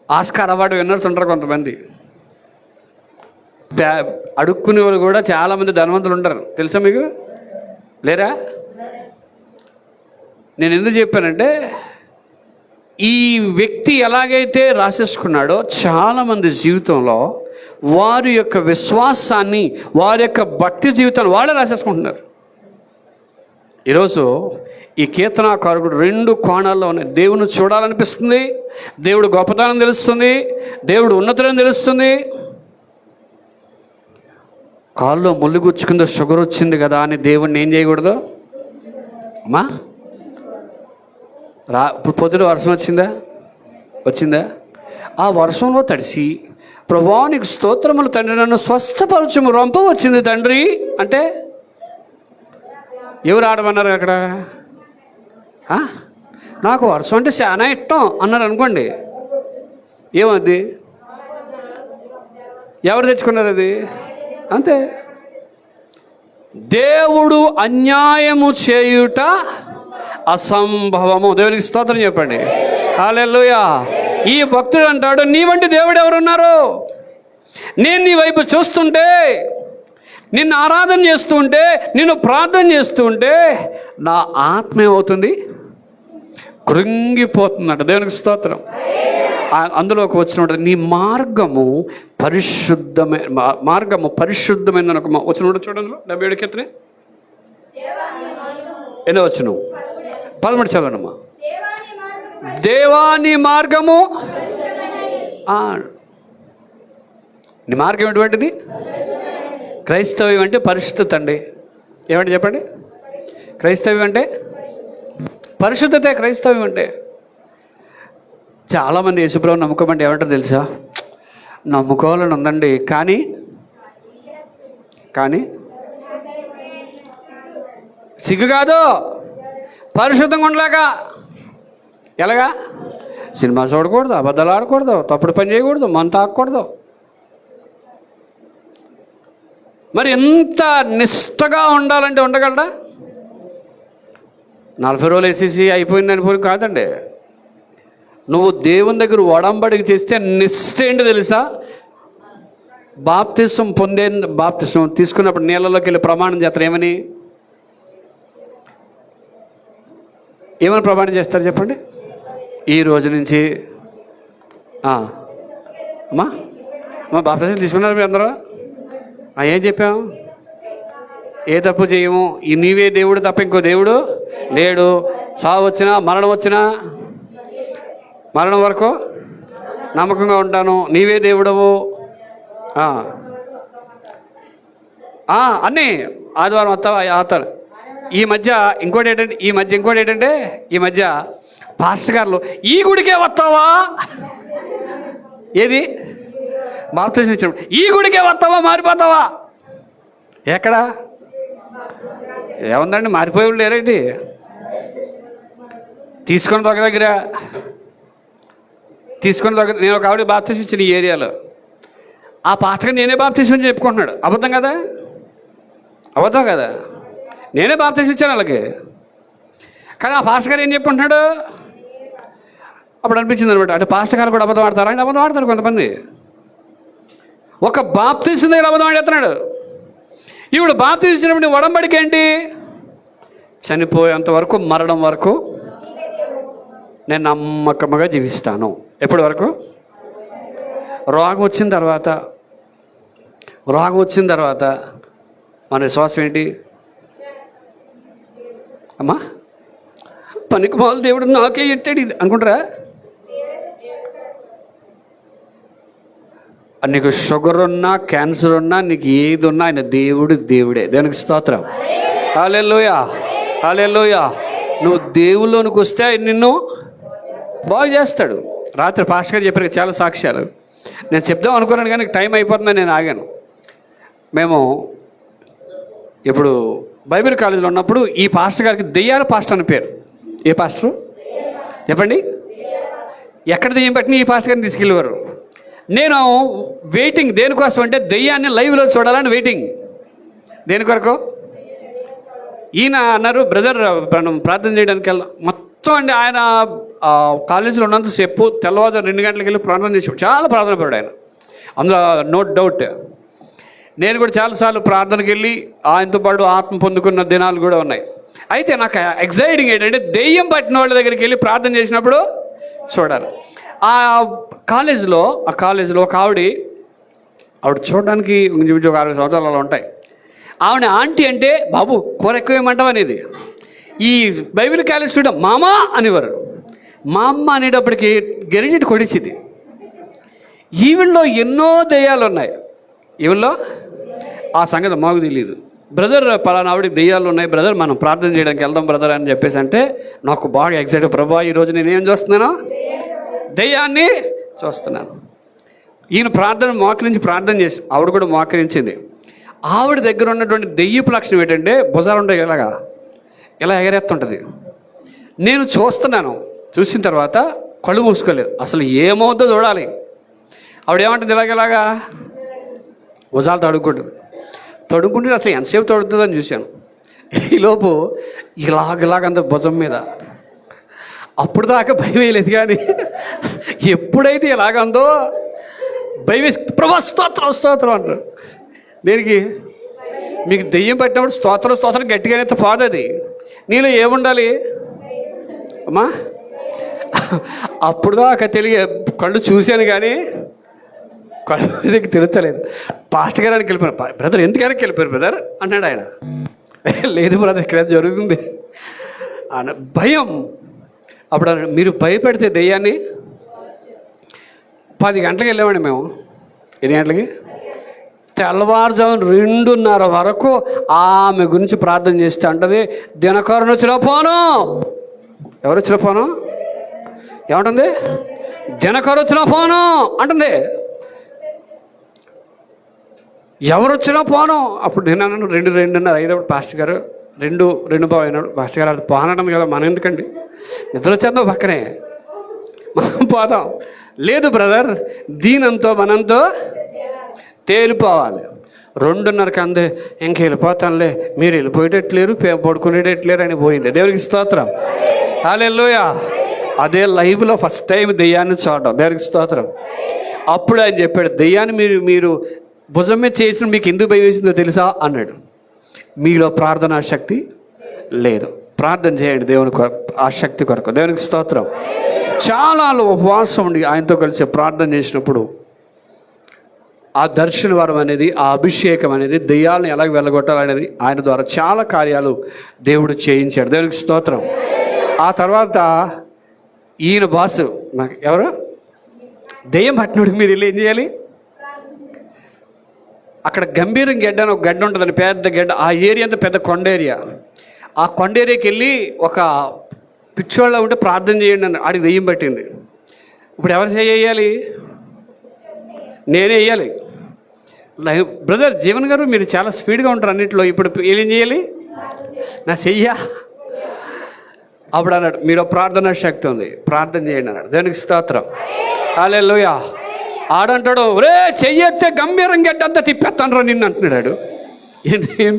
ఆస్కార్ అవార్డు విన్నర్స్ ఉంటారు కొంతమంది. అడుక్కునే వాళ్ళు కూడా చాలామంది ధనవంతులు ఉంటారు, తెలుసా మీకు? లేరా? నేను ఎందుకు చెప్పానంటే, ఈ వ్యక్తి ఎలాగైతే రాసేసుకున్నాడో చాలామంది జీవితంలో వారి యొక్క విశ్వాసాన్ని, వారి యొక్క భక్తి జీవితాన్ని వాళ్ళే రాసేసుకుంటున్నారు. ఈరోజు ఈ కీర్తనాకారుడు 2 కోణాల్లో ఉన్నాయి. దేవుని చూడాలనిపిస్తుంది, దేవుడు గొప్పతనం తెలుస్తుంది, దేవుడు ఉన్నతులని తెలుస్తుంది. కాల్లో ముళ్ళు గుచ్చుకుందో, షుగర్ వచ్చింది కదా అని దేవుణ్ణి ఏం చేయకూడదు అమ్మా. ఇప్పుడు పొద్దున వర్షం వచ్చిందా? ఆ వర్షంలో తడిసి ప్రభువా నీకు స్తోత్రములు తండ్రి, నన్ను స్వస్థపరచుము, రొంప వచ్చింది తండ్రి అంటే ఎవరు ఆడమన్నారు అక్కడ? నాకు వర్షం అంటే చాలా ఇష్టం అన్నారు అనుకోండి, ఏమది? ఎవరు తెచ్చుకున్నారు అది? అంతే. దేవుడు అన్యాయము చేయుట అసంభవము. దేవునికి స్తోత్రం చెప్పండి. హల్లెలూయా. ఈ భక్తుడు అంటాడు, నీ వంటి దేవుడు ఎవరున్నారు? నేను నీ వైపు చూస్తుంటే, నిన్ను ఆరాధన చేస్తూ ఉంటే, నిన్ను ప్రార్థన చేస్తూ ఉంటే నా ఆత్మ ఏమవుతుంది? కృంగిపోతుందంట. దేవునికి స్తోత్రం. అందులోకి వచ్చిన నీ మార్గము పరిశుద్ధమైన ఒక వచ్చిన చూడండి 77 కీర్తన ఎన్నో వచ్చిన 13 చదవనమ్మా. దేవాని మార్గము, నీ మార్గం ఎటువంటిది? క్రైస్తవ్యం అంటే పరిశుద్ధత అండి. ఏమంటే చెప్పండి? క్రైస్తవ్యం అంటే పరిశుద్ధతే. క్రైస్తవ్యం అంటే చాలామంది యేసుప్రభు నమ్ముకోమంటే ఏమంటారు తెలుసా? నమ్ముకోవాలని ఉందండి, కానీ సిగ్గు కాదు, పరిశుద్ధంగా ఉండలేక. ఎలాగా? సినిమా చూడకూడదు, అబద్ధాలు ఆడకూడదు, తప్పుడు పని చేయకూడదు, మన తాకూడదు. మరి ఎంత నిష్టగా ఉండాలంటే ఉండగలడా? 40 రోజులు వేసేసి అయిపోయింది అనిపోయి కాదండి. నువ్వు దేవుని దగ్గర ఒడంబడికి చేస్తే నిష్ట ఏంటి తెలుసా? బాప్తిసం తీసుకున్నప్పుడు నీళ్ళలోకి వెళ్ళి ప్రమాణం చేస్తారు. ఏమని ప్రమాణం చేస్తారు చెప్పండి? ఈ రోజు నుంచి అమ్మా బాప్తిసం తీసుకున్నారు మీరు అందరూ? ఏం చెప్పాము? ఏ తప్పు చేయము, నీవే దేవుడు తప్ప ఇంకో దేవుడు లేడు. సావు వచ్చినా మరణం వచ్చినా మరణం వరకు నమ్మకంగా ఉంటాను, నీవే దేవుడవు. అన్నీ ఆదివారం అవుతారు. ఈ మధ్య ఇంకోటి ఏంటంటే ఈ మధ్య పాస్టర్ గారు ఈ గుడికే వస్తావా? ఏది? బాప్తిసం ఇచ్చినప్పుడు ఈ గుడికే వస్తావా, మారిపోతావా? ఎక్కడ ఏముందండి? మారిపోయి లేరేంటి? తీసుకొని దగ్గర నేను ఒక ఆవిడ బాప్తిసం ఇచ్చిన ఈ ఏరియాలో. ఆ పాస్టర్ నేనే బాప్తిసం అని చెప్పుకుంటున్నాడు. అబద్ధం కదా? నేనే బాప్తిసం ఇచ్చాను వాళ్ళకి. కానీ ఆ పాస్టర్ గారు ఏం చెప్పుకుంటున్నాడు? అప్పుడు అనిపించింది అనమాట, అంటే పాస్టర్ గారు కూడా అబద్ధం ఆడతారా? అంటే అబద్ధం ఆడతారు కొంతమంది. ఒక బాప్తిసం దగ్గర అబద్ధం ఆడేస్తున్నాడు. ఇప్పుడు బాప్తిసం ఇచ్చినప్పుడు ఒడంబడిక ఏంటి? చనిపోయేంత వరకు, మరణం వరకు నేను నమ్మకంగా జీవిస్తాను. ఎప్పటి వరకు? రోగం వచ్చిన తర్వాత మన విశ్వాసం ఏంటి? అమ్మా పనికి మాలు దేవుడు నాకే ఎట్టాడు ఇది అనుకుంటారా? నీకు షుగర్ ఉన్నా, క్యాన్సర్ ఉన్నా, నీకు ఏది ఉన్నా ఆయన దేవుడే. దేవునికి స్తోత్రం. హల్లెలూయా. నువ్వు దేవుల్లోనికి వస్తే ఆయన నిన్ను బాగు చేస్తాడు. రాత్రి పాస్టర్ గారు చెప్పారు చాలా సాక్ష్యాలు. నేను చెప్దాం అనుకున్నాను కానీ టైం అయిపోతుందని నేను ఆగాను. మేము ఇప్పుడు బైబిల్ కాలేజీలో ఉన్నప్పుడు ఈ పాస్టర్ గారికి దెయ్యాల పాస్టర్ అని పేరు. ఏ పాస్టరు చెప్పండి? ఎక్కడ దెయ్యం పట్టిన ఈ పాస్టర్ గారిని తీసుకెళ్ళేవారు. నేను వెయిటింగ్ దేనికోసం అంటే దెయ్యాన్ని లైవ్లో చూడాలని వెయిటింగ్. దేని కొరకు? ఈయన అన్నారు, బ్రదర్ మనం ప్రార్థన చేయడానికి వెళ్దాం. మొత్తం అండి ఆయన కాలేజీలో ఉన్నంతసేపు తెల్లవారు 2 గంటలకు వెళ్ళి ప్రార్థన చేసాడు. చాలా ప్రార్థన పడ్డాడు ఆయన, అందులో నో డౌట్. నేను కూడా చాలాసార్లు ప్రార్థనకి వెళ్ళి ఆయనతో పాటు ఆత్మ పొందుకున్న దినాలు కూడా ఉన్నాయి. అయితే నాకు ఎక్సైటింగ్ ఏంటంటే దెయ్యం పట్టిన వాళ్ళ దగ్గరికి వెళ్ళి ప్రార్థన చేసినప్పుడు చూడాలి. ఆ కాలేజీలో ఒక ఆవిడ చూడడానికి ఒక 60 సంవత్సరాలు అలా ఉంటాయి. ఆవిడ ఆంటీ అంటే బాబు కూర ఎక్కువ ఏమంటావు అనేది. ఈ బైబిల్ కాలేజ్ స్టూడెంట్ మామా అనేవారు. మా అమ్మ అనేటప్పటికి గెరిటి కొడిచింది. ఈవిల్లో ఎన్నో దెయ్యాలు ఉన్నాయి. ఈవిల్లో ఆ సంగతి మాకు తెలియదు. బ్రదర్ పలానా ఆవిడకి దెయ్యాలు ఉన్నాయి బ్రదర్, మనం ప్రార్థన చేయడానికి వెళ్దాం బ్రదర్ అని చెప్పేసి అంటే నాకు బాగా ఎక్సైట్. ప్రభా ఈరోజు నేనేం చూస్తున్నాను? దెయ్యాన్ని చూస్తున్నాను. ఈయన మోకరించి ప్రార్థన చేసి ఆవిడ కూడా మోకరించింది. ఆవిడ దగ్గర ఉన్నటువంటి దెయ్యపు లక్షణం ఏంటంటే భుజాలు ఉంటాయి, ఇలా ఎగరేస్తుంటుంది. నేను చూసిన తర్వాత కళ్ళు మూసుకోలేదు. అసలు ఏమవుతుందో చూడాలి. ఆవిడ ఏమంటుంది? ఇలాగా భుజాలు తడుక్కుంటే అసలు ఎంతసేపు తడుతుందని చూశాను. ఈలోపు ఇలాగంత భుజం మీద. అప్పుడు దాకా భయం వేయలేదు, కానీ ఎప్పుడైతే ఇలాగందో భయం వేసి ప్రభా స్తోత్రం అంటారు. దేనికి? మీకు దెయ్యం పట్టినప్పుడు స్తోత్రం గట్టిగానే పోదు. అది నీలో ఏముండాలి అమ్మా? అప్పుడు దాకా కళ్ళు చూశాను కానీ కళ్ళు తెలుస్తలేదు. పాస్టర్ గారికి వెళ్ళిపోయారు. బ్రదర్ ఎందుకైనా వెళ్ళిపోయారు బ్రదర్ అన్నాడు ఆయన. లేదు బ్రదర్ ఇక్కడ జరుగుతుంది అన్న భయం. అప్పుడు మీరు భయపెడితే దెయ్యాన్ని 10 గంటలకు వెళ్ళామండి మేము. 8 గంటలకి తెల్లవారుజామున 2:30 వరకు ఆమె గురించి ప్రార్థన చేస్తే అంటది, దినకరుణ వచ్చిన పోను. ఎవరు వచ్చిన పోను? ఏమంటుంది? దినకరు వచ్చినా పోను అంటుంది. ఎవరు వచ్చినా పోను. అప్పుడు నేను అన్నాను 2:30 అయినప్పుడు పాస్టర్ గారు 2 అయినాడు. పాస్టర్ గారు అది పోనడం కదా, మనం ఎందుకండి, నిద్ర వచ్చేద్దాం పక్కనే, మనం పోదాం. లేదు బ్రదర్, దీనంతో మనంతో తేలిపోవాలి. 2:30కి అందే ఇంక వెళ్ళిపోతానులే, మీరు వెళ్ళిపోయేటట్లేరు, పడుకునేటట్లేరు అని పోయింది. దేవునికి స్తోత్రం, హల్లెలూయా. అదే లైవ్లో ఫస్ట్ టైం దెయ్యాన్ని చూడడం. దేవునికి స్తోత్రం. అప్పుడు ఆయన చెప్పాడు, దెయ్యాన్ని మీరు భుజం మీద చేసిన మీకు ఎందుకు భయం వేసిందో తెలుసా అన్నాడు. మీలో ప్రార్థనా శక్తి లేదు. ప్రార్థన చేయండి దేవుని కొరకు, ఆ శక్తి కొరకు. దేవునికి స్తోత్రం. చాలా ఉపవాసం ఉండి ఆయనతో కలిసి ప్రార్థన చేసినప్పుడు ఆ దర్శన వరం అనేది, ఆ అభిషేకం అనేది, దెయ్యాలను ఎలాగ వెళ్ళగొట్టాలనేది ఆయన ద్వారా చాలా కార్యాలు దేవుడు చేయించాడు. దేవునికి స్తోత్రం. ఆ తర్వాత ఈయన బాసు నాకు ఎవరు, దెయ్యం పట్టినోడికి మీరు వెళ్ళి ఏం చేయాలి, అక్కడ గంభీరం గడ్డ అని ఒక గడ్డ ఉంటుందని, పెద్ద గడ్డ. ఆ ఏరియా అంతా పెద్ద కొండ ఏరియా. ఆ కొండ ఏరియాకి వెళ్ళి ఒక పిచ్చోళ్ళ ఉంటే ప్రార్థన చేయండి అని. ఆడికి దెయ్యం పట్టింది. ఇప్పుడు ఎవరు చేయాలి? నేనే వేయాలి. బ్రదర్ జీవన్ గారు మీరు చాలా స్పీడ్గా ఉంటారు అన్నింటిలో, ఇప్పుడు ఏం చేయాలి? నా చెయ్యా. అప్పుడు అన్నాడు, మీరు ప్రార్థనా శక్తి ఉంది, ప్రార్థన చేయండి అన్నాడు. దానికి స్తోత్రం, హల్లెలూయా. ఆడంటాడు, రే చెయ్యెత్తే గంభీరం గడ్డంతా తిప్పేస్తాను రా నిన్ను అంటున్నాడు. ఏం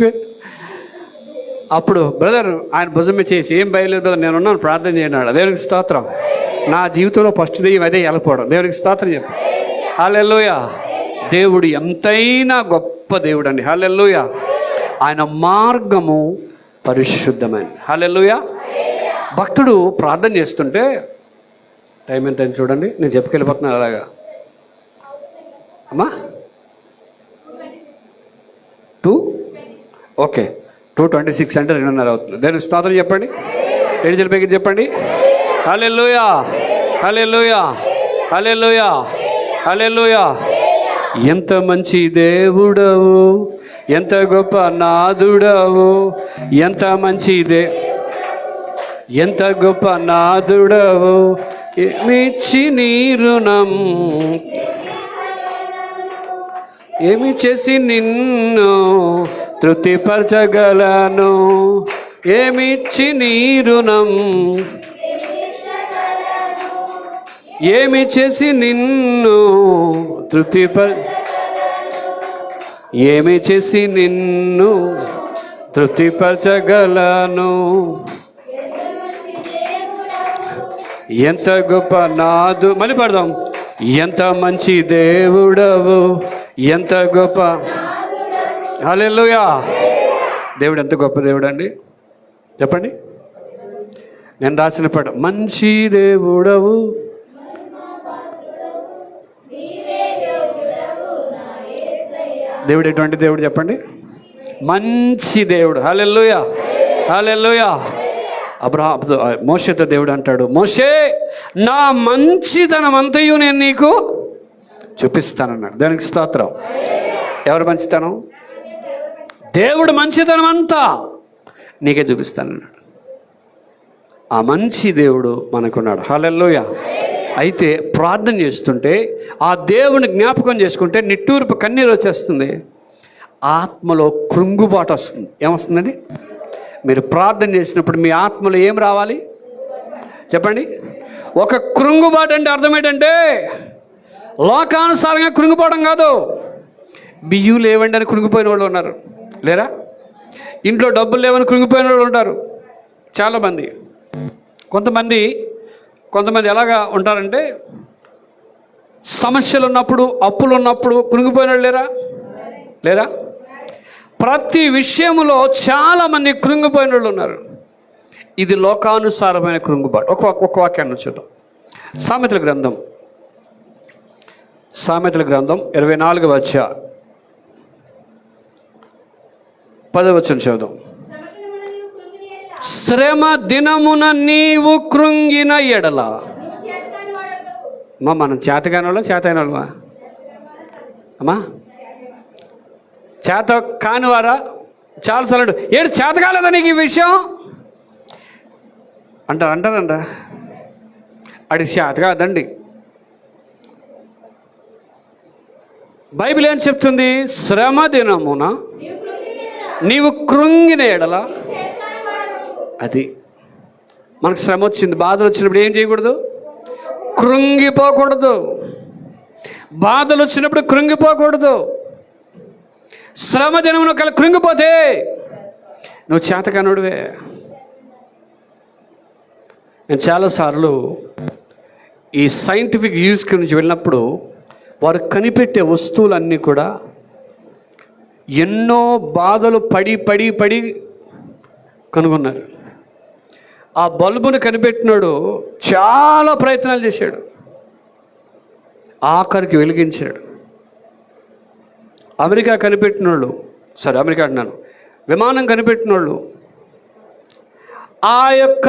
అప్పుడు బ్రదర్ ఆయన భుజమే చేసి, ఏం భయలేదు బ్రదర్, నేనున్నాను, ప్రార్థన చేయన్నాడు. దేవునికి స్తోత్రం. నా జీవితంలో ఫస్ట్ దెయ్యం అదే వెళ్ళిపోవడం. దేవునికి స్తోత్రం చెప్పు, హల్లెలూయా. దేవుడు ఎంతైనా గొప్ప దేవుడు అండి, హల్లెలూయా. ఆయన మార్గము పరిశుద్ధమైనది, హల్లెలూయా. భక్తుడు ప్రార్థన చేస్తుంటే, టైం ఎంత అయింది చూడండి, నేను చెప్పుకెళ్ళిపోతున్నాను అలాగా అమ్మా. 2 ఓకే, 2:26 అంటే 2:30 అవుతుంది. దేవునికి స్తోత్రం చెప్పండి, 7 జరిపేకి చెప్పండి, హల్లెలూయా, హల్లెలూయా, హల్లెలూయా, హల్లెలూయా. ఎంత మంచి దేవుడవు, ఎంత గొప్ప నాదుడవు, ఎంత మంచి ఎంత గొప్ప నాదుడవు, ఏమిచ్చి నీ రుణం, ఏమి చేసి నిన్ను తృప్తిపరచగలను, ఏమిచ్చి నీ రుణం, ఏమి చేసి నిన్ను ఏమి చేసి నిన్ను తృప్తిపరచగలను, ఎంత గొప్ప నాదు. మళ్ళీ పడదాం. ఎంత మంచి దేవుడవు, ఎంత గొప్ప, హల్లెలూయా. దేవుడు ఎంత గొప్ప దేవుడు అండి చెప్పండి. నేను రాసిన పాట, మంచి దేవుడవు, దేవుడు ఎటువంటి దేవుడు చెప్పండి, మంచి దేవుడు, హల్లెలూయా, హల్లెలూయా. మోషేతో దేవుడు అంటాడు, మోషే నా మంచితనం అంతయు నేను నీకు చూపిస్తానన్నాడు. దానికి స్తోత్రం. ఎవరు మంచితనం? దేవుడు మంచితనం అంతా నీకే చూపిస్తానన్నాడు. ఆ మంచి దేవుడు మనకున్నాడు, హల్లెలూయా. అయితే ప్రార్థన చేస్తుంటే ఆ దేవుని జ్ఞాపకం చేసుకుంటే నిట్టూర్పు కన్నీరు వచ్చేస్తుంది, ఆత్మలో కృంగుబాటు వస్తుంది. ఏమొస్తుందండి? మీరు ప్రార్థన చేసినప్పుడు మీ ఆత్మలో ఏం రావాలి చెప్పండి? ఒక కృంగుబాటు. అంటే అర్థం ఏంటంటే లోకానుసారంగా కృంగిపోవడం కాదు. బియ్యం లేవండి అని కృంగిపోయిన వాళ్ళు ఉన్నారు, లేరా? ఇంట్లో డబ్బులు లేవని కృంగిపోయిన వాళ్ళు ఉంటారు చాలామంది. కొంతమంది ఎలాగా ఉంటారంటే సమస్యలు ఉన్నప్పుడు, అప్పులు ఉన్నప్పుడు కృంగిపోయిన వాళ్ళు లేరా? ప్రతి విషయంలో చాలామంది కృంగిపోయిన వాళ్ళు ఉన్నారు. ఇది లోకానుసారమైన కృంగుబాటు. ఒక్క వాక్యాన్ని చూద్దాం. సామెతల గ్రంథం 24వ అధ్యాయం 10వ వచనం చదువుదాం. శ్రమ దినమున నీవు కృంగిన ఎడల, మనం చేతకాని వాళ్ళ చేతైన వాళ్ళమా అమ్మా? చేత కానివారా? చాలాసార్లు ఏడు చేత కాలేదా నీకు ఈ విషయం అంటారంట. అడిగి చేత కాదండి, బైబిల్ ఏం చెప్తుంది? శ్రమ దినమున నీవు కృంగిన ఎడల, అది మనకు శ్రమ వచ్చింది, బాధలు వచ్చినప్పుడు ఏం చేయకూడదు? కృంగిపోకూడదు. బాధలు వచ్చినప్పుడు కృంగిపోకూడదు. శ్రమ దినమున కృంగిపోతే నువ్వు చేతకానుడివే. నేను చాలాసార్లు ఈ సైంటిఫిక్ యూజ్ గురించి వెళ్ళినప్పుడు వారు కనిపెట్టే వస్తువులన్నీ కూడా ఎన్నో బాధలు పడి పడి పడి కనుగొన్నారు. ఆ బల్బును కనిపెట్టినాడు చాలా ప్రయత్నాలు చేశాడు, ఆఖరికి వెలిగించాడు. అమెరికా కనిపెట్టినోళ్ళు, అమెరికా అంటున్నాను, విమానం కనిపెట్టినోళ్ళు ఆ యొక్క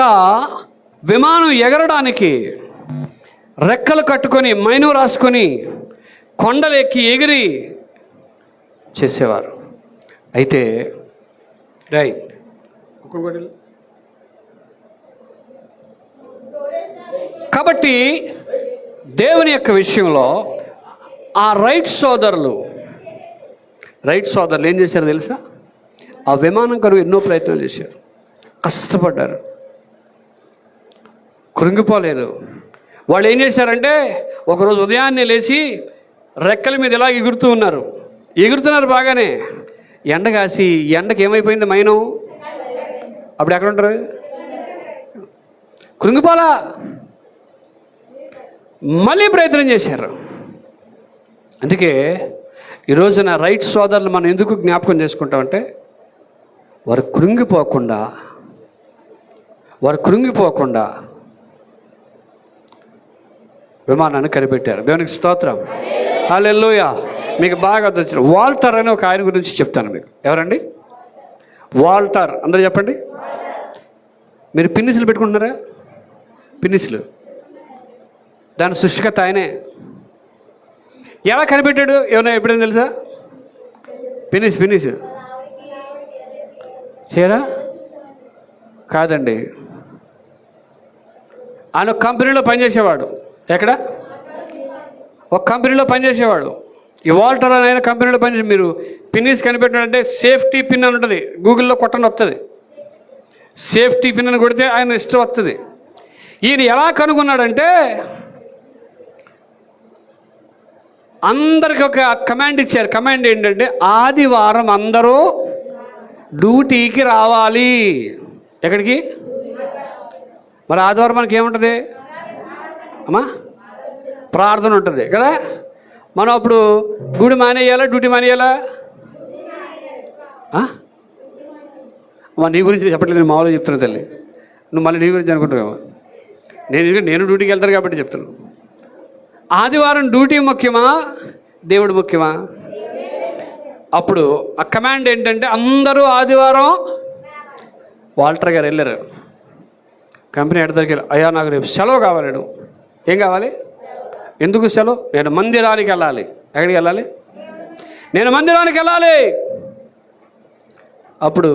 విమానం ఎగరడానికి రెక్కలు కట్టుకొని మైను రాసుకొని కొండలెక్కి ఎగిరి చేసేవారు. అయితే కాబట్టి దేవుని యొక్క విషయంలో ఆ రైట్ సోదరులు ఏం చేశారో తెలుసా? ఆ విమానం కొరకు ఎన్నో ప్రయత్నాలు చేశారు, కష్టపడ్డారు, కృంగిపోలేదు. వాళ్ళు ఏం చేశారంటే ఒకరోజు ఉదయాన్నే లేచి రెక్కల మీద ఇలా ఎగురుతున్నారు బాగానే. ఎండ కాసి ఎండకి ఏమైపోయింది మైనం? అప్పుడు ఎక్కడ ఉంటారు? కృంగిపోలా, మళ్ళీ ప్రయత్నం చేశారు. అందుకే ఈరోజున రైట్ సోదరులు మనం ఎందుకు జ్ఞాపకం చేసుకుంటామంటే వారు కృంగిపోకుండా విమానాన్ని కనిపెట్టారు. దేవునికి స్తోత్రం, హల్లెలూయా. మీకు బాగా వచ్చిన వాల్టర్ అని ఒక ఆయన గురించి చెప్తాను మీకు. ఎవరండి? వాల్టర్. అందరూ చెప్పండి. మీరు పిన్నిసులు పెట్టుకుంటున్నారా? పిన్నిసులు, దాని సృష్టికర్త ఆయనే. ఎలా కనిపెట్టాడు? ఏమన్నా ఎప్పుడైనా తెలుసా? పిన్నిస్ చేయరా? కాదండి, ఆయన ఒక కంపెనీలో పనిచేసేవాడు. ఎక్కడ? ఒక కంపెనీలో పనిచేసేవాడు. ఈ వాల్టర్ అని ఆయన కంపెనీలో పనిచేసి, మీరు పిన్నిస్ కనిపెట్టాడంటే సేఫ్టీ పిన్ అని ఉంటుంది, గూగుల్లో కొట్టని వస్తుంది. సేఫ్టీ పిన్ అని కొడితే ఆయన ఇష్టం వస్తుంది. ఈయన ఎలా కనుగొన్నాడంటే అందరికి ఒక కమాండ్ ఇచ్చారు. కమాండ్ ఏంటంటే ఆదివారం అందరూ డ్యూటీకి రావాలి. ఎక్కడికి? మరి ఆదివారం మనకి ఏముంటుంది అమ్మా? ప్రార్థన ఉంటుంది కదా. మనం అప్పుడు గుడి మానేయాలా, డ్యూటీ మానేయాలా? నీ గురించి చెప్పట్లేదు, నేను మామూలుగా చెప్తున్నా తల్లి. నువ్వు మళ్ళీ నీ గురించి అనుకుంటున్నావు. నేను డ్యూటీకి వెళ్తాను కాబట్టి చెప్తున్నాను. ఆదివారం డ్యూటీ ముఖ్యమా, దేవుడు ముఖ్యమా? అప్పుడు ఆ కమాండ్ ఏంటంటే అందరూ ఆదివారం. వాల్టర్ గారు వెళ్ళారు కంపెనీ హెడ్ దగ్గరికి. అయ్యా, నాకు రేపు సెలవు కావాలి. ఏం కావాలి? ఎందుకు సెలవు? నేను మందిరానికి వెళ్ళాలి. ఎక్కడికి వెళ్ళాలి? నేను మందిరానికి వెళ్ళాలి. అప్పుడు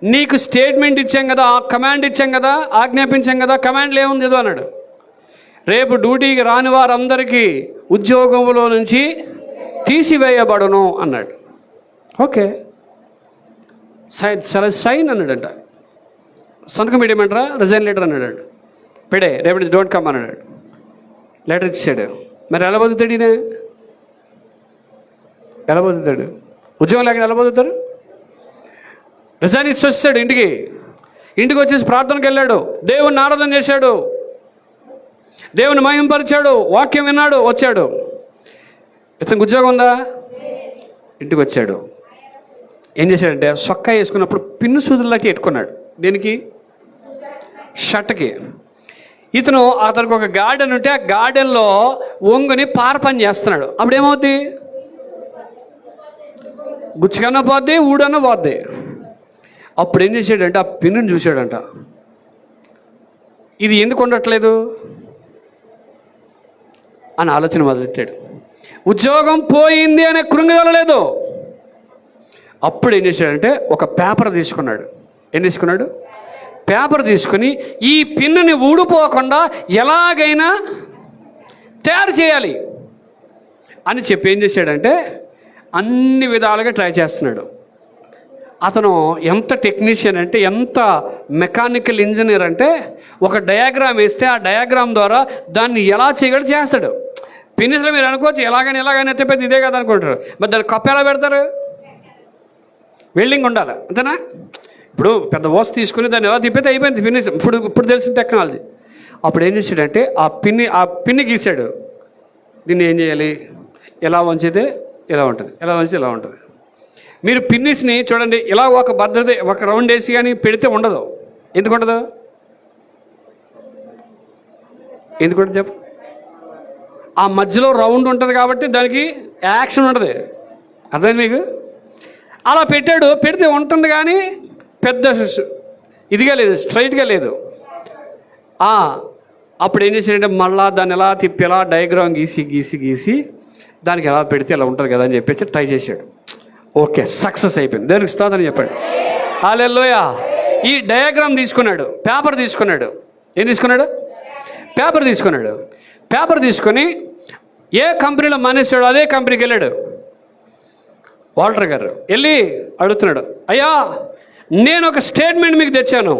నీకు స్టేట్మెంట్ ఇచ్చాం కదా, కమాండ్ ఇచ్చాం కదా, ఆజ్ఞాపించాం కదా, కమాండ్లు ఏముంది ఏదో అన్నాడు. రేపు డ్యూటీకి రాని వారందరికీ ఉద్యోగంలో నుంచి తీసివేయబడును అన్నాడు. ఓకే, సైన్ అన్నాడంట. సంతకం పెట్టేయమంటారా? రిజైన్ లెటర్ అన్నాడు. పెడే, రేపు డోంట్ కమ్ అన్నాడు. లెటర్ ఇచ్చాడు. మరి ఎలా బతుకుతాడు ఈయన? ఎలా బతుకుతాడు? ఉద్యోగం లేకుండా ఎలా బతుకుతారు? రిజైన్ ఇచ్చి వచ్చాడు ఇంటికి వచ్చేసి ప్రార్థనకి వెళ్ళాడు, దేవుని ఆరాధన చేశాడు, దేవుని మహింపరిచాడు, వాక్యం విన్నాడు, వచ్చాడు. ఇతనికి ఉద్యోగం ఉందా? ఇంటికి వచ్చాడు. ఏం చేశాడంటే సొక్కా వేసుకున్నప్పుడు పిన్ను సూదులకి ఎట్టుకున్నాడు. దేనికి? షర్ట్కి. అతనికి ఒక గార్డెన్ ఉంటే ఆ గార్డెన్లో ఒంగుని పార పని చేస్తున్నాడు. అప్పుడు ఏమవుద్ది? గుచ్చుకన్నా పోద్ది, ఊడన్నా పోద్ది. అప్పుడు ఏం చేశాడంటే ఆ పిన్నుని చూశాడంట. ఇది ఎందుకు ఉండట్లేదు అని ఆలోచన మొదలెట్టాడు. ఉద్యోగం పోయింది అనే కృంగిదలలేదు. అప్పుడు ఏం చేశాడంటే ఒక పేపర్ తీసుకున్నాడు. ఏం తీసుకున్నాడు? పేపర్ తీసుకుని ఈ పిన్నుని ఊడిపోకుండా ఎలాగైనా తయారు చేయాలి అని చెప్పి ఏం చేశాడంటే అన్ని విధాలుగా ట్రై చేస్తున్నాడు. అతను ఎంత టెక్నీషియన్ అంటే, ఎంత మెకానికల్ ఇంజనీర్ అంటే, ఒక డయాగ్రామ్ వేస్తే ఆ డయాగ్రామ్ ద్వారా దాన్ని ఎలా చేయగలడు చేస్తాడు. పిన్నిస్లో మీరు అనుకోవచ్చు ఎలాగని ఎత్తిపోతే ఇదే కదా అనుకుంటారు. మరి దాన్ని కప్పు ఎలా పెడతారు? వెల్డింగ్ ఉండాలి, అంతేనా? ఇప్పుడు పెద్ద ఓస్ తీసుకుని దాన్ని ఎలా తిప్పితే అయిపోయింది పిన్నిస్. ఇప్పుడు తెలిసిన టెక్నాలజీ. అప్పుడు ఏం చేశాడంటే ఆ పిన్ని గీశాడు. దీన్ని ఏం చేయాలి, ఎలా వంచితే ఇలా ఉంటుంది, ఎలా వంచితే ఇలా ఉంటుంది. మీరు పిన్నిస్ని చూడండి, ఇలా ఒక పద్ధతి ఒక రౌండ్ వేసి కానీ పెడితే ఉండదు. ఎందుకు ఉండదు? ఎందుకంటే చెప్పు, ఆ మధ్యలో రౌండ్ ఉంటుంది కాబట్టి దానికి యాక్షన్ ఉంటుంది. అర్థమైంది మీకు? అలా పెట్టాడు, పెడితే ఉంటుంది కానీ పెద్ద ఇదిగా లేదు, స్ట్రైట్గా లేదు. అప్పుడు ఏం చేశాడంటే మళ్ళా దాన్ని ఎలా తిప్పి ఎలా డయాగ్రామ్ గీసి దానికి ఎలా పెడితే ఎలా ఉంటుంది కదా అని చెప్పేసి ట్రై చేశాడు. ఓకే, సక్సెస్ అయిపోయింది. దానికి స్తోత్రం చెప్పాడు. హల్లెలూయా. ఈ డయాగ్రామ్ తీసుకున్నాడు, పేపర్ తీసుకున్నాడు. ఏం తీసుకున్నాడు? పేపర్ తీసుకున్నాడు. పేపర్ తీసుకొని ఏ కంపెనీలో మానేశాడు అదే కంపెనీకి వెళ్ళాడు. వాల్టర్ గారు వెళ్ళి అడుగుతున్నాడు, అయ్యా నేను ఒక స్టేట్మెంట్ మీకు తెచ్చాను,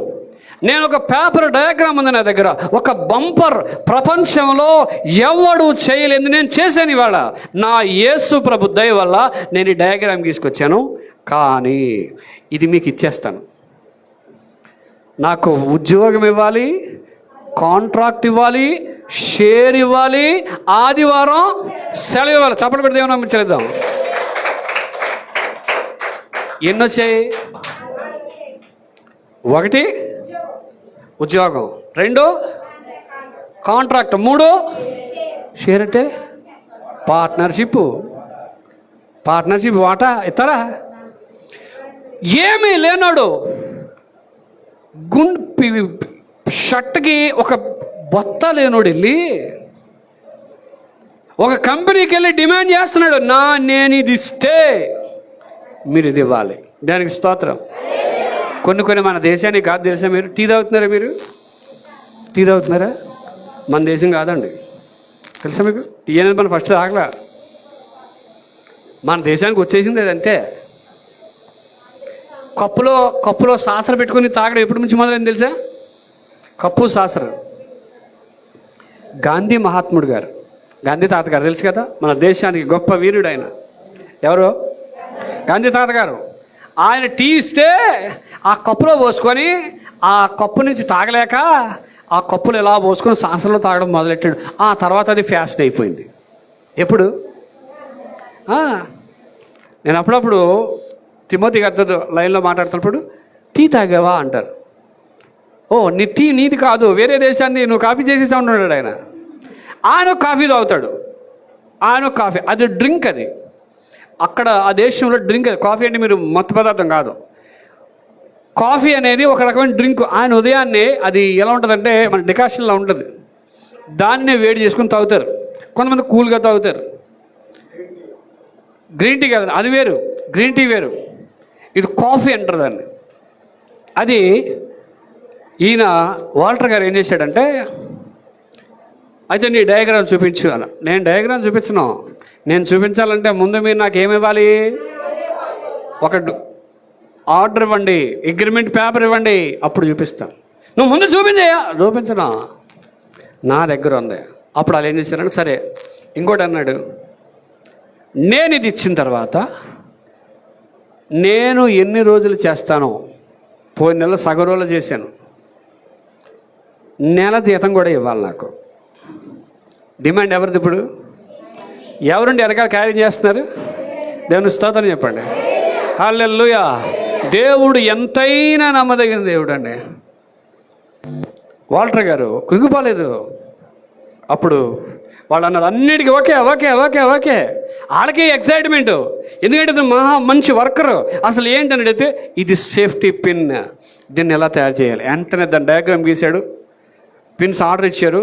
నేను ఒక పేపర్ డయాగ్రామ్ ఉంది నా దగ్గర, ఒక బంపర్ ప్రపంచంలో ఎవడు చేయలేదు, నేను చేశాను ఇవాళ నా యేసు ప్రభు దయ వల్ల నేను ఈ డయాగ్రామ్ తీసుకొచ్చాను, కానీ ఇది మీకు ఇచ్చేస్తాను. నాకు ఉద్యోగం ఇవ్వాలి, కాంట్రాక్ట్ ఇవ్వాలి, షేర్ ఇవ్వాలి, ఆదివారం సెలవు ఇవ్వాలి. చప్పట్లు పెడితే ఏమన్నా నమ్మించలేద్దాం. ఎన్ని వచ్చాయి? 1 ఉద్యోగం, 2 కాంట్రాక్ట్, 3 షేర్ అంటే పార్ట్నర్షిప్ వాటా ఇస్తారా? ఏమీ లేనాడు, షర్ట్కి ఒక బొత్త లేనోడు వెళ్ళి ఒక కంపెనీకి వెళ్ళి డిమాండ్ చేస్తున్నాడు, నేను ఇది ఇస్తే మీరు ఇది ఇవ్వాలి. దానికి స్తోత్రం. కొన్ని మన దేశానికి కాదు, తెలుసా? మీరు టీ తాగుతున్నారా? టీ తాగుతున్నారా? మన దేశం కాదండి, తెలుసా మీకు? టీ అనేది మనం ఫస్ట్ తాగలా, మన దేశానికి వచ్చేసింది అది అంతే. కప్పులో సాసర పెట్టుకుని తాగడం ఎప్పటి నుంచి మొదలైంది తెలుసా? కప్పు సాసర. గాంధీ మహాత్ముడు గారు, గాంధీ తాత గారు తెలుసు కదా, మన దేశానికి గొప్ప వీరుడు ఆయన. ఎవరు? గాంధీ తాత గారు. ఆయన టీ ఇస్తే ఆ కప్పులో పోసుకొని ఆ కప్పు నుంచి తాగలేక ఆ కప్పులు ఎలా పోసుకొని సాసరలో తాగడం మొదలెట్టాడు. ఆ తర్వాత అది ఫ్యాషన్ అయిపోయింది. ఎప్పుడు? నేను అప్పుడప్పుడు తిమోతి గారితో లైన్లో మాట్లాడుతున్నప్పుడు టీ తాగావా అంటారు. ఓ నీ టీ నీది కాదు, వేరే దేశాన్ని నువ్వు కాఫీ చేసేసా ఉంటున్నాడు ఆయన. ఆయన కాఫీ తాగుతాడు, ఆయన కాఫీ, అది డ్రింక్. అది అక్కడ ఆ దేశంలో డ్రింక్. అది కాఫీ అంటే మీరు మత్తు పదార్థం కాదు, కాఫీ అనేది ఒక రకమైన డ్రింక్. ఆయన ఉదయాన్నే అది ఎలా ఉంటుందంటే మన డికాషన్లా ఉంటుంది, దాన్నే వేడి చేసుకుని తాగుతారు. కొంతమంది కూల్గా తాగుతారు. గ్రీన్ టీ కాదు, అది వేరు, గ్రీన్ టీ వేరు, ఇది కాఫీ అంటారు దాన్ని. అది ఈయన వాల్టర్ గారు ఏం చేశాడంటే, అయితే నీ డయాగ్రామ్ చూపించు అన్న. నేను డయాగ్రామ్ చూపించను, నేను చూపించాలంటే ముందు మీరు నాకు ఏమి ఇవ్వాలి? ఒక ఆర్డర్ ఇవ్వండి, అగ్రిమెంట్ పేపర్ ఇవ్వండి, అప్పుడు చూపిస్తాను. నువ్వు ముందు చూపించనా? నా దగ్గర ఉంది. అప్పుడు వాళ్ళు ఏం చేశారంటే, సరే ఇంకోటి అన్నాడు, నేను ఇది ఇచ్చిన తర్వాత నేను ఎన్ని రోజులు చేస్తానో, పోయిన నెల సగం రోజులు చేశాను, నెల జీతం కూడా ఇవ్వాలి నాకు. డిమాండ్ ఎవరిది? ఇప్పుడు ఎవరుండి వెనకాల క్యారీ చేస్తున్నారు? దేవుని స్తోత్రం చెప్పండి. హల్లెలూయా. దేవుడు ఎంతైనా నమ్మదగిన దేవుడు అండి. వాల్టర్ గారు కృంగిపోలేదు. అప్పుడు వాళ్ళు అన్నారు అన్నిటికీ ఓకే ఓకే ఓకే ఓకే. వాళ్ళకి ఎక్సైట్మెంట్, ఎందుకంటే మంచి వర్కరు. అసలు ఏంటని అడిగితే ఇది సేఫ్టీ పిన్, దీన్ని ఎలా తయారు చేయాలి. వెంటనే దాని డయాగ్రామ్ గీశాడు, పిన్స్ ఆర్డర్ ఇచ్చారు.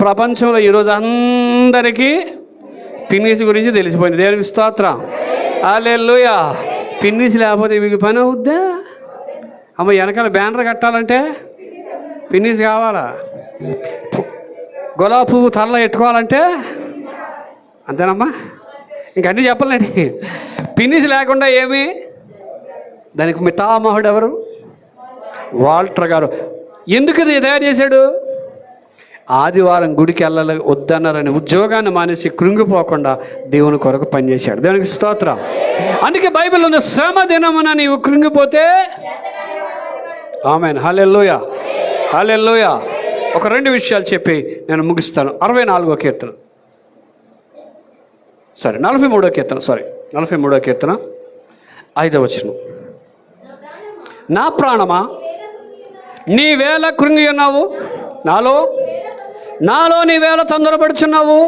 ప్రపంచంలో ఈరోజు అందరికీ పిన్నీస్ గురించి తెలిసిపోయింది. దేవునికి స్తోత్రం. హల్లెలూయా. పిన్నీస్ లేకపోతే మీకు పని అవుద్దా? అమ్మ వెనకాల బ్యానర్ కట్టాలంటే పిన్నీస్ కావాలా? గులాబీ పువ్వు తలలో ఎట్టుకోవాలంటే అంతేనమ్మా? ఇంకన్నీ చెప్పాలండి. ఫినిష్ లేకుండా ఏమి. దానికి పితామహుడు ఎవరు? వాల్టర్ గారు. ఎందుకు ఇది తయారు చేశాడు? ఆదివారం గుడికి వెళ్ళాలి వద్దన్నారని ఉద్యోగాన్ని మానేసి కృంగిపోకుండా దేవుని కొరకు పనిచేశాడు. దేవునికి స్తోత్రం. అందుకే బైబిల్ ఉంది, శ్రమ దినమున నీవు కృంగిపోతే ఆమేన్. హల్లెలూయా, హల్లెలూయా. ఒక 2 విషయాలు చెప్పి నేను ముగిస్తాను. 64వ కీర్తన, 43వ కీర్తన, 43వ కీర్తన 5వ వచనం. నా ప్రాణమా నీవేళ కృంగి ఉన్నావు, నాలో నీవేళ తొందరపడుచున్నావు.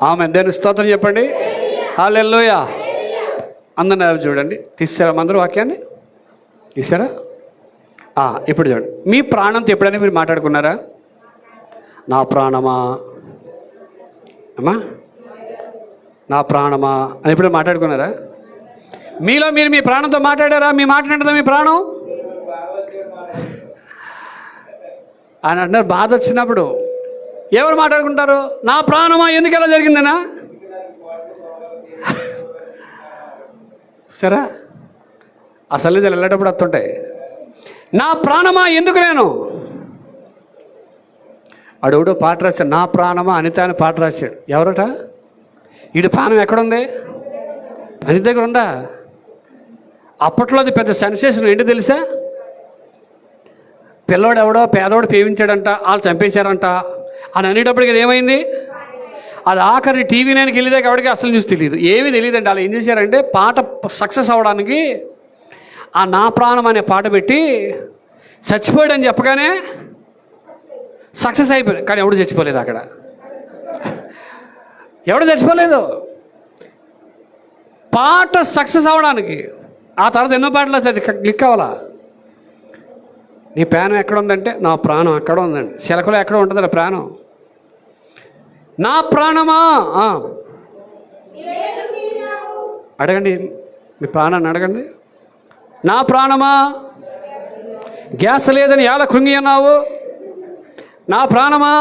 ఆమేన్. దేని స్తోత్రం చెప్పండి. హల్లెలూయా. అందరూ చూడండి. తీసారా అందరూ వాక్యాన్ని? తీసారా? ఇప్పుడు చూడండి. మీ ప్రాణంతో ఎప్పుడైనా మీరు మాట్లాడుకున్నారా? నా ప్రాణమా అమ్మా, నా ప్రాణమా అని ఎప్పుడైనా మాట్లాడుకున్నారా? మీలో మీరు మీ ప్రాణంతో మాట్లాడారా? మీ మాట్లాడదా మీ ప్రాణం అని అంటున్నారు. బాధ వచ్చినప్పుడు ఎవరు మాట్లాడుకుంటారు? నా ప్రాణమా ఎందుకు ఎలా జరిగిందనా? సరే, అసలు ఇది వెళ్ళేటప్పుడు వస్తుంటాయి. నా ప్రాణమా ఎందుకు నేను అడుగుడో పాట రాశాడు. నా ప్రాణమా అనిత అని పాట రాశాడు. ఎవరట? వీడి ప్రాణం ఎక్కడుంది? అనిత దగ్గర ఉందా? అప్పట్లో అది పెద్ద సెన్సేషన్. ఏంటి తెలుసా? పిల్లవాడు ఎవడో పేదవాడు పేవించాడంట, వాళ్ళు చంపేశారంట అని అనేటప్పటికి అది ఏమైంది? అది ఆఖరి టీవీ 9కి వెళ్ళేదాకా ఎవరికి అసలు న్యూస్ తెలియదు, ఏమీ తెలియదండి. అలా ఏం చేశారంటే పాట సక్సెస్ అవ్వడానికి ఆ నా ప్రాణం అనే పాట పెట్టి చచ్చిపోయాడని చెప్పగానే సక్సెస్ అయిపోయాడు. కానీ ఎవడు చచ్చిపోలేదు అక్కడ, ఎవడు చచ్చిపోలేదు. పాట సక్సెస్ అవ్వడానికి ఆ తర్వాత ఎన్నో పాటలు అది క్లిక్ అవ్వాలా. నీ ప్రాణం ఎక్కడ ఉందంటే నా ప్రాణం అక్కడ ఉందండి. చిలకలో ఎక్కడ ఉంటుందా ప్రాణం? నా ప్రాణమా అడగండి, మీ ప్రాణాన్ని అడగండి. నా ప్రాణమా గ్యాస్ లేదని ఎలా కృంగి అన్నావు? నా ప్రాణమా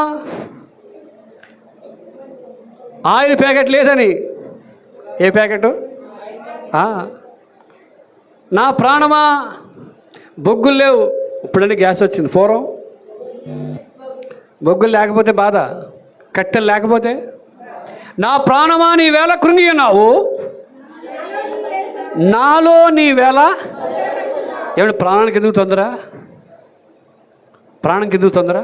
ఆయిల్ ప్యాకెట్ లేదని, ఏ ప్యాకెట్? నా ప్రాణమా బొగ్గులు లేవు, ఇప్పుడంటే గ్యాస్ వచ్చింది. పూర్వం బొగ్గులు లేకపోతే బాధ, కట్టెలు లేకపోతే. నా ప్రాణమా నీ వేళ కృంగి ఉన్నావు, నాలో నీ వేళ. ఏమంటే ప్రాణానికి ఎందుకు తొందర? ప్రాణానికి ఎందుకు తొందర?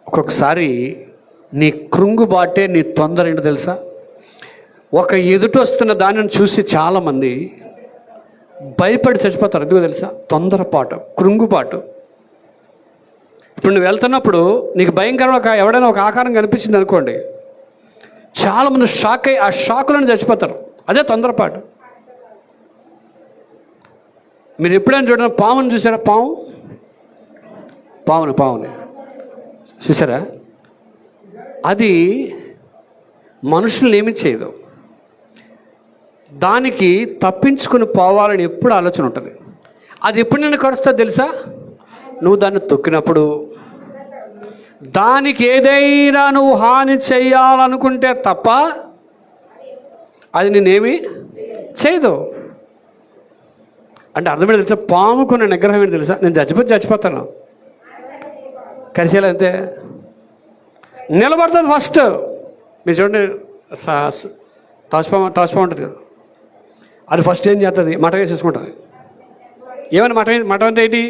ఒక్కొక్కసారి నీ కృంగుబాటే నీ తొందర ఏంటో తెలుసా? ఒక ఎదుటొస్తున్న దానిని చూసి చాలామంది భయపడి చచ్చిపోతారు. ఎందుకు తెలుసా? తొందరపాటు, కృంగుపాటు. ఇప్పుడు నువ్వు వెళ్తున్నప్పుడు నీకు భయంకరంగా ఎవడైనా ఒక ఆకారం కనిపించింది అనుకోండి, చాలామంది షాక్ అయ్యి ఆ షాకులను చచ్చిపోతారు. అదే తొందరపాటు. మీరు ఎప్పుడైనా చూడండి, పాముని చూసారా? పావుని చూసారా? అది మనుషుల్ని ఏమి చేయదు. దానికి తప్పించుకుని పోవాలని ఎప్పుడు ఆలోచన ఉంటుంది. అది ఎప్పుడు నిన్ను కరుస్తుందో తెలుసా? నువ్వు దాన్ని తొక్కినప్పుడు. దానికి ఏదైనా నువ్వు హాని చేయాలనుకుంటే తప్ప అది నేనేమి చేయదు. అంటే అర్థమైంది తెలుసా? పాముకున్న నిగ్రహం ఏంటి తెలుసా? నేను చచ్చిపోతాను, కరిచేలా అంతే. నిలబడుతుంది ఫస్ట్. మీరు చూడండి, తాచుపాము ఉంటుంది కదా, అది ఫస్ట్ ఏం చేస్తుంది? మటం వేసేసుకుంటుంది. ఏమన్నా మటం అంటే ఏంటి?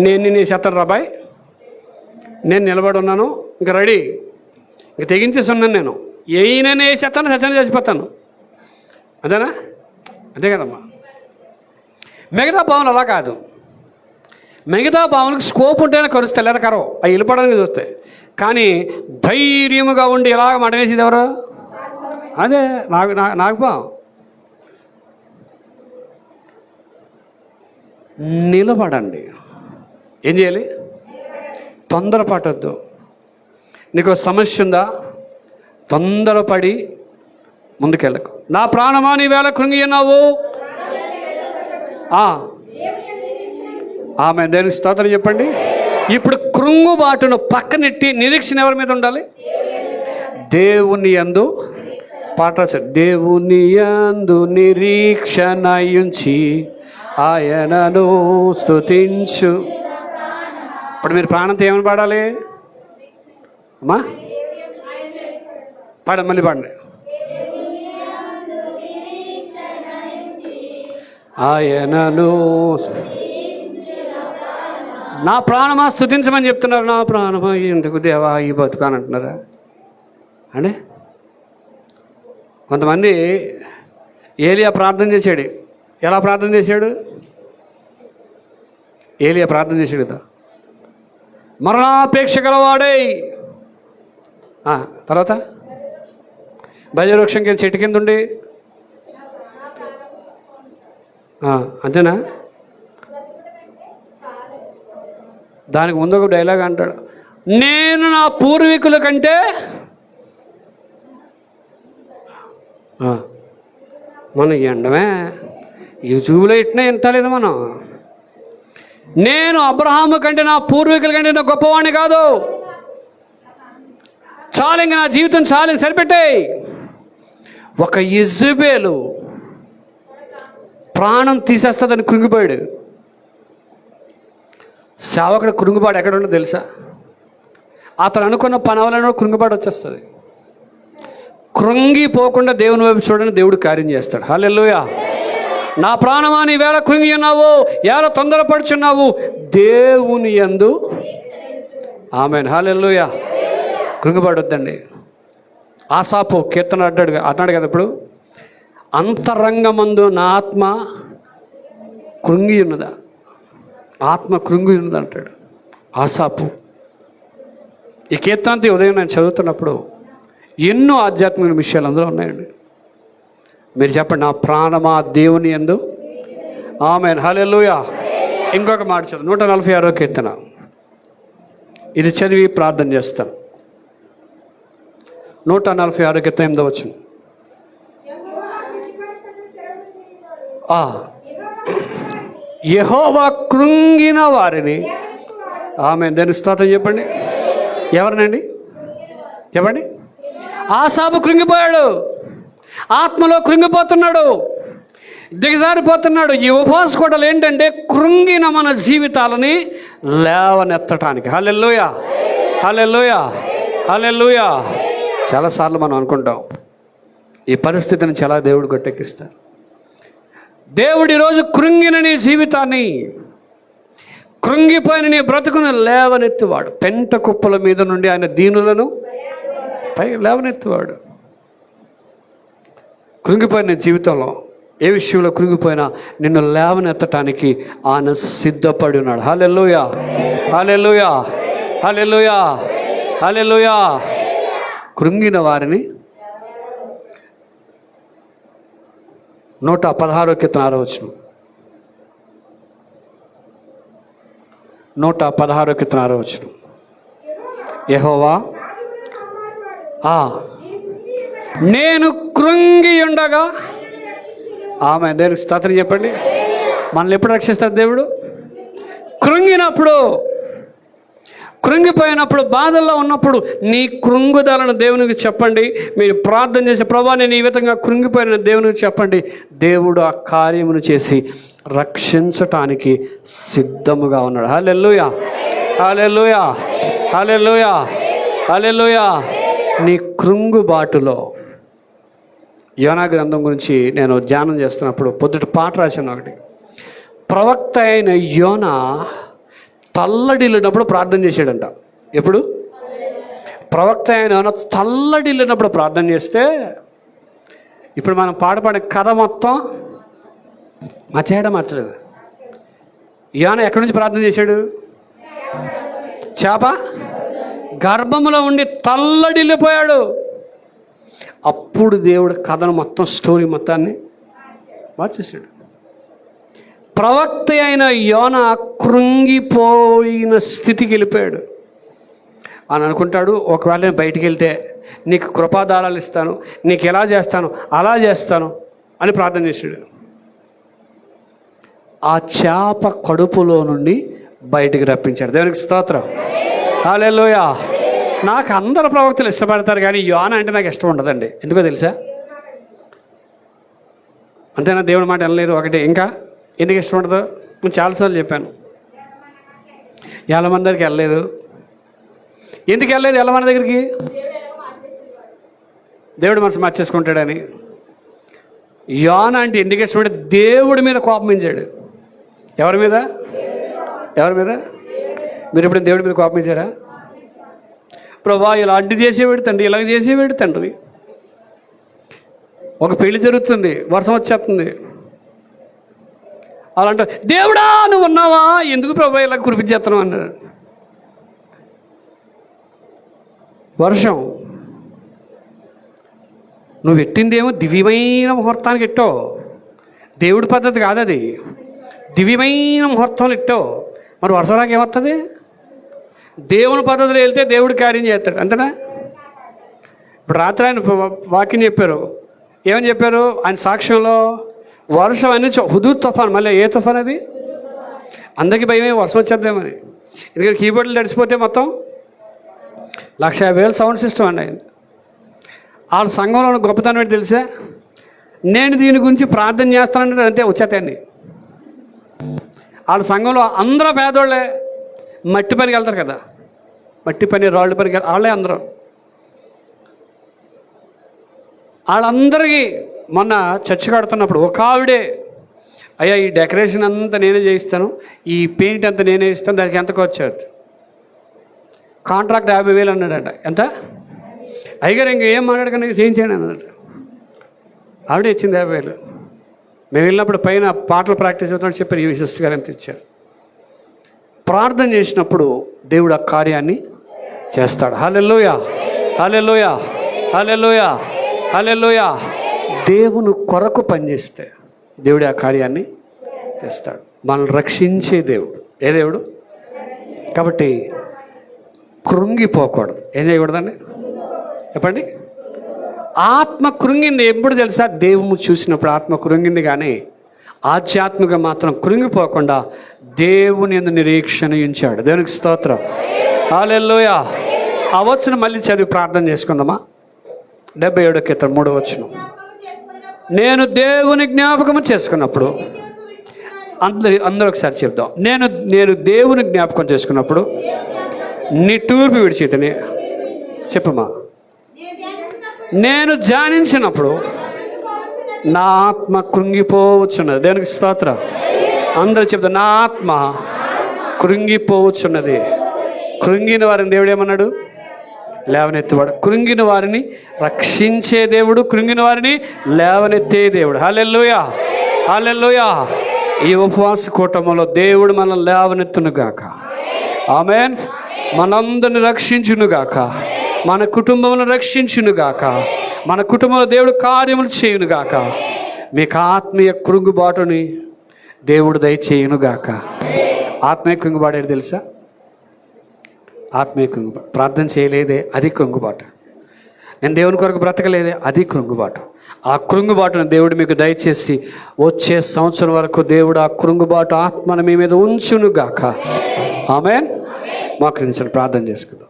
నేను చేస్తాను రాబాయ్, నేను నిలబడి ఉన్నాను, ఇంకా రెడీ, ఇంక తెగించేసి ఉన్నాను నేను. ఏమైనా వేసేస్తాను, సత్యాన్ని చచ్చిపోతాను. అదేనా? అంతే కదమ్మా. మిగతా పాములు అలా కాదు. మిగతా పాములకు స్కోప్ ఉంటేనే కరుస్తాయి, లేదా కరవు, అవి వెళ్ళిపోవడానికి చూస్తాయి. కానీ ధైర్యముగా ఉండి ఇలాగ మటం వేసేది ఎవరు? అదే నాగుపాము. నిలబడండి. ఏం చేయాలి? తొందరపడద్దు. నీకు సమస్య ఉందా? తొందరపడి ముందుకెళ్ళకు. నా ప్రాణమా నీ వేళ కృంగి ఉన్నావు. ఆమె దేనికి స్తోత్రం చెప్పండి. ఇప్పుడు కృంగుబాటును పక్కనెట్టి నిరీక్షణ ఎవరి మీద ఉండాలి? దేవుని యందు. పాట రాశారు, దేవుని యందు నిరీక్షణ ఉంచి ఆయనను స్తుతించు. ఇప్పుడు మీరు ప్రాణంతో ఏమని పాడాలి అమ్మా? పాడండి, మళ్ళీ పాడండి. ఆయనను నా ప్రాణమా స్తుతించమని చెప్తున్నారు. నా ప్రాణమా ఎందుకు దేవా ఈ బతుకాని అంటున్నారా అండి? కొంతమంది ఏలియా ప్రార్థన చేశాడు. ఎలా ప్రార్థన చేశాడు? ఏలియా ప్రార్థన చేశాడు కదా, మరణాపేక్ష గలవాడై. తర్వాత బయలువృక్షం కింద చెట్టు కింద ఉండి, అంతేనా? దానికి ముందు ఒక డైలాగ్ అంటాడు, నేను నా పూర్వీకుల కంటే మనం ఎండమే యూట్యూబ్లో ఇట్నే వింటలేదు మనం. నేను అబ్రహాము కంటే నా పూర్వీకుల కంటే నా గొప్పవాణ్ణి కాదు. చాలు, ఇంక నా జీవితం చాలు, సరిపెట్టాయి. ఒక యెజబెలు ప్రాణం తీసేస్తుందని కృంగిపోయాడు. సేవకుడు కృంగిపాడు ఎక్కడ ఉండో తెలుసా? అతను అనుకున్న పని అవలను కృంగిపాడు వచ్చేస్తుంది. కృంగిపోకుండా దేవుని వైపు చూడని దేవుడు కార్యం చేస్తాడు. హల్లెలూయా. నా ప్రాణమా నీ వేళ కృంగి ఉన్నావు, ఎలా తొందరపడుచున్నావు, దేవుని యందు. ఆమేన్. హల్లెలూయా. కృంగిపడొద్దండి. ఆసాపు కీర్తన అన్నాడు కదా, ఇప్పుడు అంతరంగమందు నా ఆత్మ కృంగి ఉన్నదా, ఆత్మ కృంగి ఉన్నది అంటాడు ఆసాపు. ఈ కీర్తన ఉదయం నేను చదువుతున్నప్పుడు ఎన్నో ఆధ్యాత్మిక విషయాలు అందులో ఉన్నాయండి. మీరు చెప్పండి, నా ప్రాణమా దేవుని యందు. ఆమేన్. హల్లెలూయా. ఇంకొక మాట చదువు, 146వ కీర్తన. ఇది చదివి ప్రార్థన చేస్తాను. 146వ కీర్తన 8వ వచనం. యెహోవా కృంగిన వారిని. ఆమేన్. దాని స్తోత్రం చెప్పండి. ఎవరినండి చెప్పండి? ఆసాపు కృంగిపోయాడు, ఆత్మలో కృంగిపోతున్నాడు, దిగజారిపోతున్నాడు. ఈ ఉపవాస కూడలు ఏంటంటే కృంగిన మన జీవితాలని లేవనెత్తటానికి. హల్లెలూయా, హల్లెలూయా, హల్లెలూయా. చాలాసార్లు మనం అనుకుంటాం ఈ పరిస్థితిని చాలా దేవుడు గట్టెక్కిస్తాడు. దేవుడు ఈరోజు కృంగిన నీ జీవితాన్ని, కృంగిపోయిన నీ బ్రతుకును లేవనెత్తువాడు. పెంట కుప్పల మీద నుండి ఆయన దీనులను పై లేవనెత్తువాడు. కృంగిపోయిన జీవితంలో ఏ విషయంలో కృంగిపోయినా నిన్ను లేవనెత్తటానికి ఆయన సిద్ధపడి ఉన్నాడు. హల్లెలూయా, హల్లెలూయా, హల్లెలూయా, హల్లెలూయా. కృంగిన వారిని 116వ కీర్తన 6వ వచనం. 116వ కీర్తన 6వ వచనం. యెహోవా నేను కృంగి ఉండగా. ఆమె దేవునికి స్తోత్రం చెప్పండి. మనల్ని ఎప్పుడు రక్షిస్తాడు దేవుడు? కృంగినప్పుడు, కృంగిపోయినప్పుడు, బాధల్లో ఉన్నప్పుడు నీ కృంగుదలను దేవునికి చెప్పండి. మీరు ప్రార్థన చేసే, ప్రభా నేను ఈ విధంగా కృంగిపోయిన దేవునికి చెప్పండి. దేవుడు ఆ కార్యమును చేసి రక్షించటానికి సిద్ధముగా ఉన్నాడు. హల్లెలూయా, హల్లెలూయా, హల్లెలూయా, హల్లెలూయా. నీ కృంగుబాటులో యోనా గ్రంథం గురించి నేను ధ్యానం చేస్తున్నప్పుడు పొద్దుట పాట రాశాను ఒకటి. ప్రవక్త అయిన యోనా తల్లడిల్లినప్పుడు ప్రార్థన చేశాడంట. ఎప్పుడు? ప్రవక్త అయిన యోనా తల్లడిల్లినప్పుడు ప్రార్థన చేస్తే, ఇప్పుడు మనం పాడే కథ మొత్తం మార్చలేదు. యోనా ఎక్కడి నుంచి ప్రార్థన చేశాడు? చేప గర్భంలో ఉండి తల్లడిల్లిపోయాడు. అప్పుడు దేవుడు కథను మొత్తం, స్టోరీ మొత్తాన్ని మార్చేశాడు. ప్రవక్త అయిన యోనా కృంగిపోయిన స్థితికి వెళ్ళిపోయాడు. అని అనుకుంటాడు, ఒకవేళ నేను బయటికి వెళ్తే నీకు కృపాదారాలు ఇస్తాను, నీకు ఎలా చేస్తాను అలా చేస్తాను అని ప్రార్థన చేశాడు. ఆ చేప కడుపులో నుండి బయటికి రప్పించాడు. దేవునికి స్తోత్రం. హల్లెలూయా. నాకు అందరు ప్రవక్తలు ఇష్టపడతారు, కానీ యోన అంటే నాకు ఇష్టం ఉండదండి. ఎందుకో తెలుసా? అంతేనా? దేవుడి మాట వినలేదు ఒకటి. ఇంకా ఎందుకు ఇష్టం ఉండదు? నేను చాలాసార్లు చెప్పాను. ఎల్లమంది దగ్గరికి వెళ్ళలేదు. ఎందుకు వెళ్ళలేదు ఎల్లమంది దగ్గరికి? దేవుడు మనసు మార్చేసుకుంటాడని. యోన అంటే ఎందుకు ఇష్టం అంటే దేవుడి మీద కోపమించాడు. ఎవరి మీద? ఎవరి మీద? మీరు ఎప్పుడు దేవుడి మీద కోపమించారా? ప్రభా ఇలా అడ్డు చేసేవాడు తండ్రి, ఇలాగ చేసేవాడు తండ్రి. ఒక పెళ్లి జరుగుతుంది, వర్షం వచ్చేస్తుంది. అలా అంటారు, దేవుడా నువ్వు ఉన్నావా, ఎందుకు ప్రభా ఇలా కురిపించేస్తున్నావు అన్నాడు. వర్షం నువ్వు ఎట్టిందేమో దివ్యమైన ముహూర్తానికి ఎట్టావు. దేవుడి పద్ధతి కాదు అది. దివ్యమైన ముహూర్తాలు ఎట్టావు. మరి వర్షాలకు ఏమవుతుంది? దేవుని పద్ధతిలో వెళ్తే దేవుడు కార్యం చేస్తాడు. అంతేనా? ఇప్పుడు రాత్రి ఆయన వాక్యం చెప్పారు. ఏమని చెప్పారు? ఆయన సాక్ష్యంలో వర్షం అన్ని హుదూ తుఫాన్. మళ్ళీ ఏ తుఫాన్ అది? అందరికీ భయమే వర్షం వచ్చేద్దామని. ఎందుకంటే కీబోర్డులు తడిసిపోతే మొత్తం 1,50,000 సౌండ్ సిస్టమ్ అండి. వాళ్ళ సంఘంలో ఉన్న గొప్పతనం ఏంటి తెలుసా? నేను దీని గురించి ప్రార్థన చేస్తానంటే అంతే వచ్చేతాన్ని. వాళ్ళ సంఘంలో అందరూ పేదోళ్ళే. మట్టి పనికి వెళ్తారు కదా, మట్టి పని రాళ్ళు పనికి వాళ్ళే అందరూ. వాళ్ళందరికీ మొన్న చర్చి కడుతున్నప్పుడు ఒక ఆవిడే, అయ్యా ఈ డెకరేషన్ అంతా నేనే చేయిస్తాను, ఈ పెయింట్ అంతా నేనే ఇస్తాను, దానికి ఎంతకు వచ్చాడు కాంట్రాక్ట్ 50,000 అన్నాడట. ఎంత? అయ్యగారు ఇంక ఏం మాట్లాడకుండా చేయించాను అన్నాడు. ఆవిడే ఇచ్చింది 50,000. మేము వెళ్ళినప్పుడు పైన పాటలు ప్రాక్టీస్ అవుతామని చెప్పారు. ఈ సిస్టర్ గారు ఎంత ఇచ్చారు. ప్రార్థన చేసినప్పుడు దేవుడు ఆ కార్యాన్ని చేస్తాడు. హల్లెలూయా, హల్లెలూయా, హల్లెలూయా, హల్లెలూయా. దేవుని కొరకు పనిచేస్తే దేవుడు ఆ కార్యాన్ని చేస్తాడు. మనల్ని రక్షించే దేవుడు. ఏ దేవుడు? కాబట్టి కృంగిపోకూడదు. ఏం చేయకూడదండి? చెప్పండి. ఆత్మ కృంగింది ఎప్పుడు తెలుసా? దేవుని చూసినప్పుడు ఆత్మ కృంగింది, కానీ ఆధ్యాత్మిక మాత్రం కృంగిపోకుండా దేవుని యందు నిరీక్షణ ఉంచాడు. దేవునికి స్తోత్రం. హల్లెలూయా. ఆ వచనం మళ్ళీ చదివి ప్రార్థన చేసుకుందామా? 77 కీర్తన 3వ వచనం. నేను దేవుని జ్ఞాపకం చేసుకున్నప్పుడు, అందరూ ఒకసారి చెప్దాం. నేను దేవుని జ్ఞాపకం చేసుకున్నప్పుడు నీ తూర్పు విడిచితని. చెప్పమ్మా. నేను ధ్యానించినప్పుడు నా ఆత్మ కృంగిపోవచ్చున్నది. దేవునికి స్తోత్రం. అందరూ చెప్తారు, నా ఆత్మ కృంగిపోవచ్చున్నది. కృంగిన వారిని దేవుడు ఏమన్నాడు? లేవనెత్తువాడు. కృంగిన వారిని రక్షించే దేవుడు, కృంగిన వారిని లేవనెత్తే దేవుడు. హల్లెలూయా, హల్లెలూయా. ఈ ఉపవాస కూటములో దేవుడు మనల్ని లేవనెత్తునుగాక. ఆమేన్. మనందరిని రక్షించునుగాక. మన కుటుంబములను రక్షించునుగాక. మన కుటుంబంలో దేవుడు కార్యములు చేయునుగాక. మీకు ఆత్మీయ కృంగుబాటుని దేవుడు దయచేయునుగాక. ఆత్మీయ కృంగుబాటు ఏంటి తెలుసా? ఆత్మీయ కృంగుబాటు. ప్రార్థన చేయలేదే, అది కృంగుబాటు. నేను దేవుని కొరకు బ్రతకలేదే, అది కృంగుబాటు. ఆ కృంగుబాటును దేవుడు మీకు దయచేసి వచ్చే సంవత్సరం వరకు దేవుడు ఆ కృంగుబాటు ఆత్మను మీ మీద ఉంచునుగాక. ఆమేన్. మోకరించండి, ప్రార్థన చేసుకుందాం.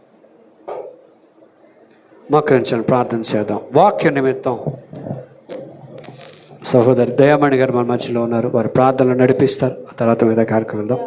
మోకరించండి, ప్రార్థన చేద్దాం. వాక్య నిమిత్తం సహోదరి దయామణి గారు మన మధ్యలో ఉన్నారు. వారి ప్రార్థనలు నడిపిస్తారు. ఆ తర్వాత మీద కార్యక్రమం వెళ్దాం.